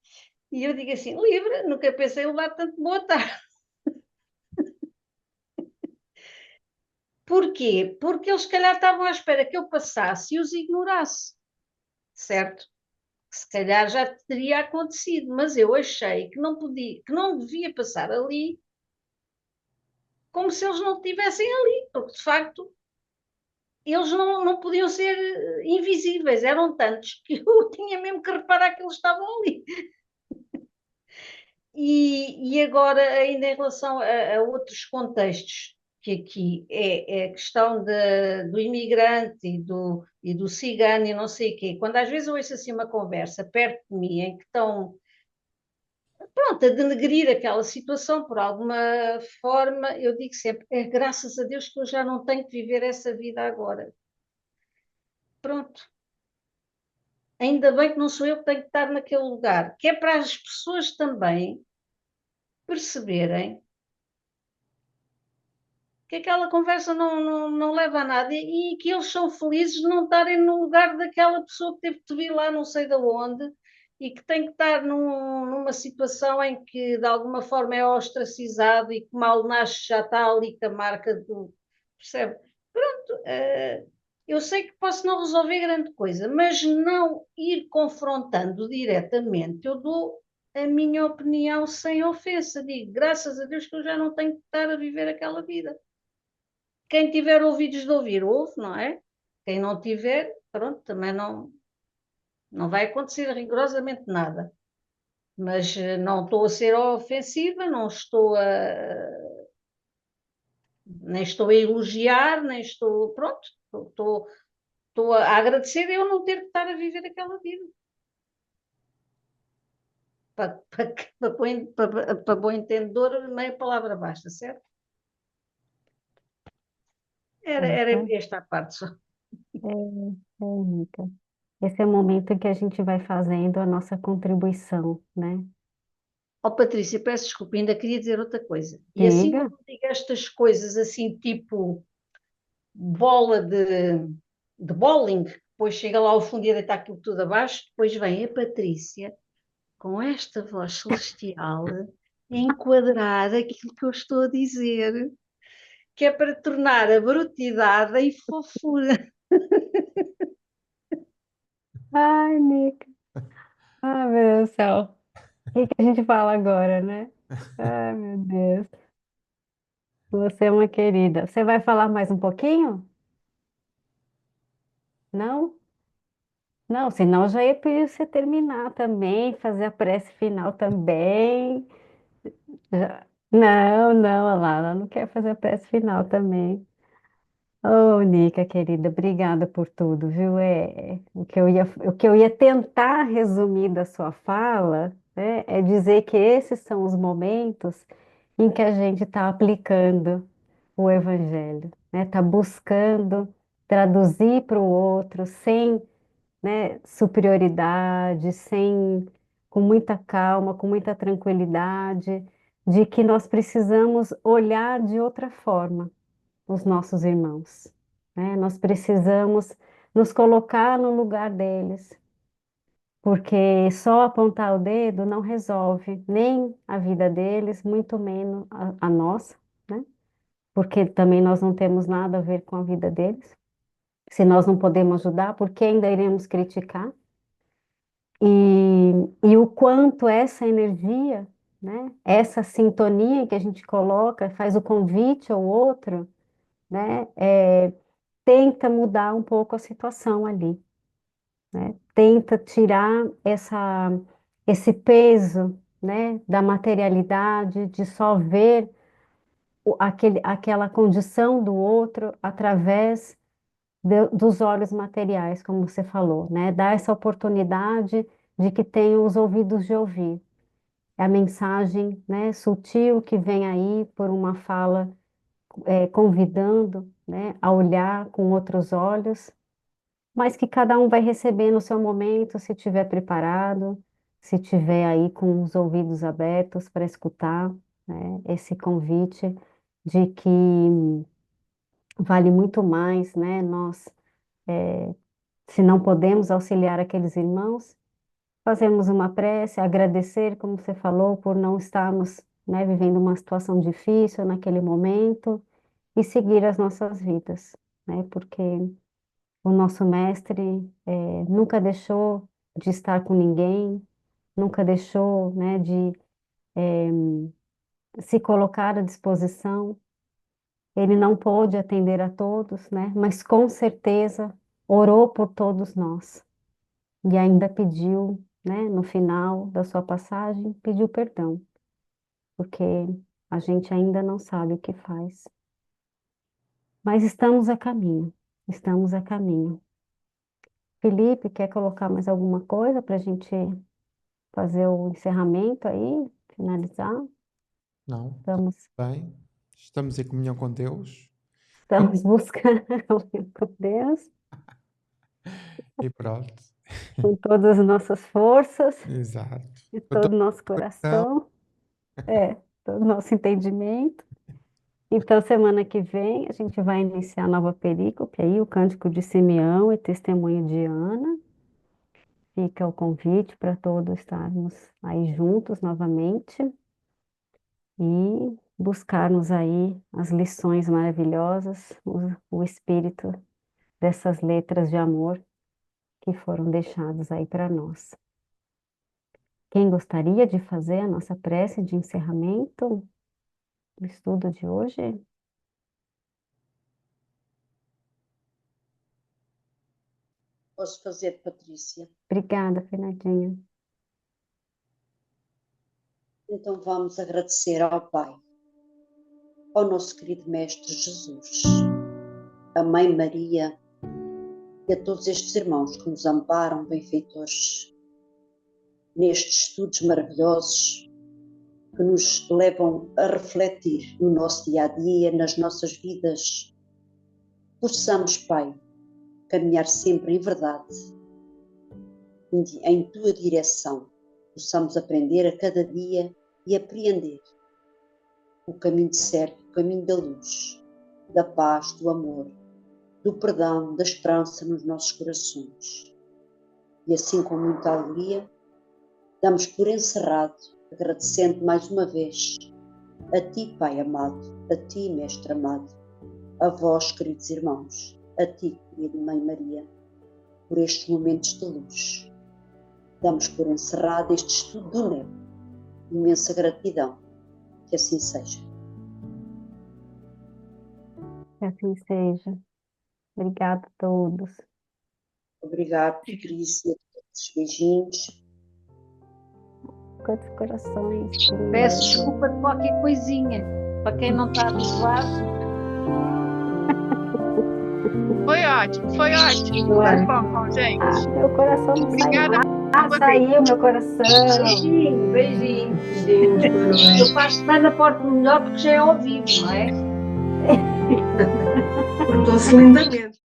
S3: E eu digo assim, livre, nunca pensei em levar tanto boa tarde. Porquê? Porque eles, se calhar, estavam à espera que eu passasse e os ignorasse, certo? Se calhar já teria acontecido, mas eu achei que não podia, que não devia passar ali como se eles não estivessem ali, porque de facto eles não podiam ser invisíveis, eram tantos que eu tinha mesmo que reparar que eles estavam ali. E agora, ainda em relação a outros contextos, que aqui é a questão do imigrante e do cigano e não sei o quê, quando às vezes eu ouço assim uma conversa perto de mim em que estão, pronto, a denegrir aquela situação por alguma forma, eu digo sempre, é graças a Deus que eu já não tenho que viver essa vida agora. Pronto. Ainda bem que não sou eu que tenho que estar naquele lugar, que é para as pessoas também perceberem que aquela conversa não leva a nada e que eles são felizes de não estarem no lugar daquela pessoa que teve que vir lá não sei de onde e que tem que estar numa situação em que de alguma forma é ostracizado e que mal nasce já está ali com a marca do... Percebe? Pronto, eu sei que posso não resolver grande coisa, mas não ir confrontando diretamente, eu dou a minha opinião sem ofensa, digo, graças a Deus que eu já não tenho que estar a viver aquela vida. Quem tiver ouvidos de ouvir, ouve, não é? Quem não tiver, pronto, também não vai acontecer rigorosamente nada. Mas não estou a ser ofensiva, não estou nem estou a elogiar, nem estou, pronto, estou a agradecer eu não ter que estar a viver aquela vida. Para bom entendedor, meia palavra basta, certo? Era
S2: Certo?
S3: esta a parte só.
S2: Nica. Esse é o momento em que a gente vai fazendo a nossa contribuição, né?
S3: Oh, Patrícia, peço desculpa, ainda queria dizer outra coisa. E assim
S2: Diga.
S3: como digo estas coisas assim, tipo bola de bowling, depois chega lá ao fundo e deita aquilo tudo abaixo, depois vem a Patrícia com esta voz celestial a enquadrar aquilo que eu estou a dizer, que é para tornar a brutidade em fofura.
S2: Ai, Nica. Ai, meu Deus do céu. O que que a gente fala agora, né? Ai, meu Deus. Você é uma querida. Você vai falar mais um pouquinho? Não? Não, senão eu já ia pedir você terminar também, fazer a prece final também. Não, não, olha lá, ela não quer fazer a prece final também. Ô, Nica, querida, obrigada por tudo, viu? O que eu ia tentar resumir da sua fala, né, é dizer que esses são os momentos em que a gente está aplicando o Evangelho, né? Está buscando traduzir para o outro sem, né, superioridade, com muita calma, com muita tranquilidade, de que nós precisamos olhar de outra forma os nossos irmãos, né? Nós precisamos nos colocar no lugar deles, porque só apontar o dedo não resolve nem a vida deles, muito menos a nossa, né? Porque também nós não temos nada a ver com a vida deles. Se nós não podemos ajudar, por que ainda iremos criticar? E o quanto essa energia, né? Essa sintonia que a gente coloca, faz o convite ao outro, né? Tenta mudar um pouco a situação ali, né? Tenta tirar esse peso, né, da materialidade, de só ver aquela condição do outro através dos olhos materiais, como você falou, né? Dar essa oportunidade de que tenham os ouvidos de ouvir. É a mensagem, né, sutil que vem aí por uma fala, convidando, né, a olhar com outros olhos, mas que cada um vai receber no seu momento, se tiver preparado, se tiver aí com os ouvidos abertos para escutar, né, esse convite de que vale muito mais, né, nós, se não podemos auxiliar aqueles irmãos, fazermos uma prece, agradecer, como você falou, por não estarmos, né, vivendo uma situação difícil naquele momento e seguir as nossas vidas, né, porque o nosso mestre nunca deixou de estar com ninguém, nunca deixou, né, de se colocar à disposição. Ele não pôde atender a todos, né, mas com certeza orou por todos nós e ainda pediu, né, no final da sua passagem, pediu perdão, porque a gente ainda não sabe o que faz. Mas estamos a caminho, estamos a caminho. Felipe, quer colocar mais alguma coisa para a gente fazer o encerramento aí, finalizar?
S1: Não, está
S2: Estamos,
S1: bem. Estamos em comunhão com Deus.
S2: estamos buscando a união com Deus,
S1: E pronto.
S2: com todas as nossas forças
S1: Exato.
S2: e
S1: Com
S2: todo
S1: todo
S2: o nosso
S1: o coração.
S2: coração, todo o nosso entendimento. Então, semana que vem, a gente vai iniciar a nova perícope aí, o Cântico de Simeão e Testemunho de Ana. Fica o convite para todos estarmos aí juntos novamente e buscarmos aí as lições maravilhosas, o espírito dessas letras de amor que foram deixadas aí para nós. Quem gostaria de fazer a nossa prece de encerramento do estudo de hoje?
S7: posso fazer, Patrícia?
S2: Obrigada, Fernandinha.
S7: Então vamos agradecer ao Pai, ao nosso querido Mestre Jesus, à Mãe Maria e a todos estes irmãos que nos amparam, benfeitores, nestes estudos maravilhosos que nos levam a refletir no nosso dia-a-dia, nas nossas vidas. Possamos, Pai, caminhar sempre em verdade, em Tua direção. Possamos aprender a cada dia e apreender o caminho certo, o caminho da luz, da paz, do amor, do perdão, da esperança nos nossos corações. E assim, com muita alegria, damos por encerrado, agradecendo mais uma vez a Ti, Pai amado, a Ti, Mestre amado, a vós, queridos irmãos, a Ti, querida Mãe Maria, por estes momentos de luz. Damos por encerrado este estudo do NEP. Imensa gratidão. Que assim seja.
S2: Que assim seja. Obrigada a todos.
S7: Obrigado, Patrícia, por esses beijinhos.
S2: Quantos corações.
S3: Peço desculpa de qualquer coisinha, para quem não está habituado.
S6: Foi ótimo, foi ótimo.
S2: Ué.
S6: Foi bom, gente.
S2: Meu coração não
S6: Obrigada
S2: saiu. Saiu meu coração.
S3: Beijinho, beijinho. Eu para a semana porto-me melhor porque já é ao vivo, não é?
S8: Portou-se lindamente.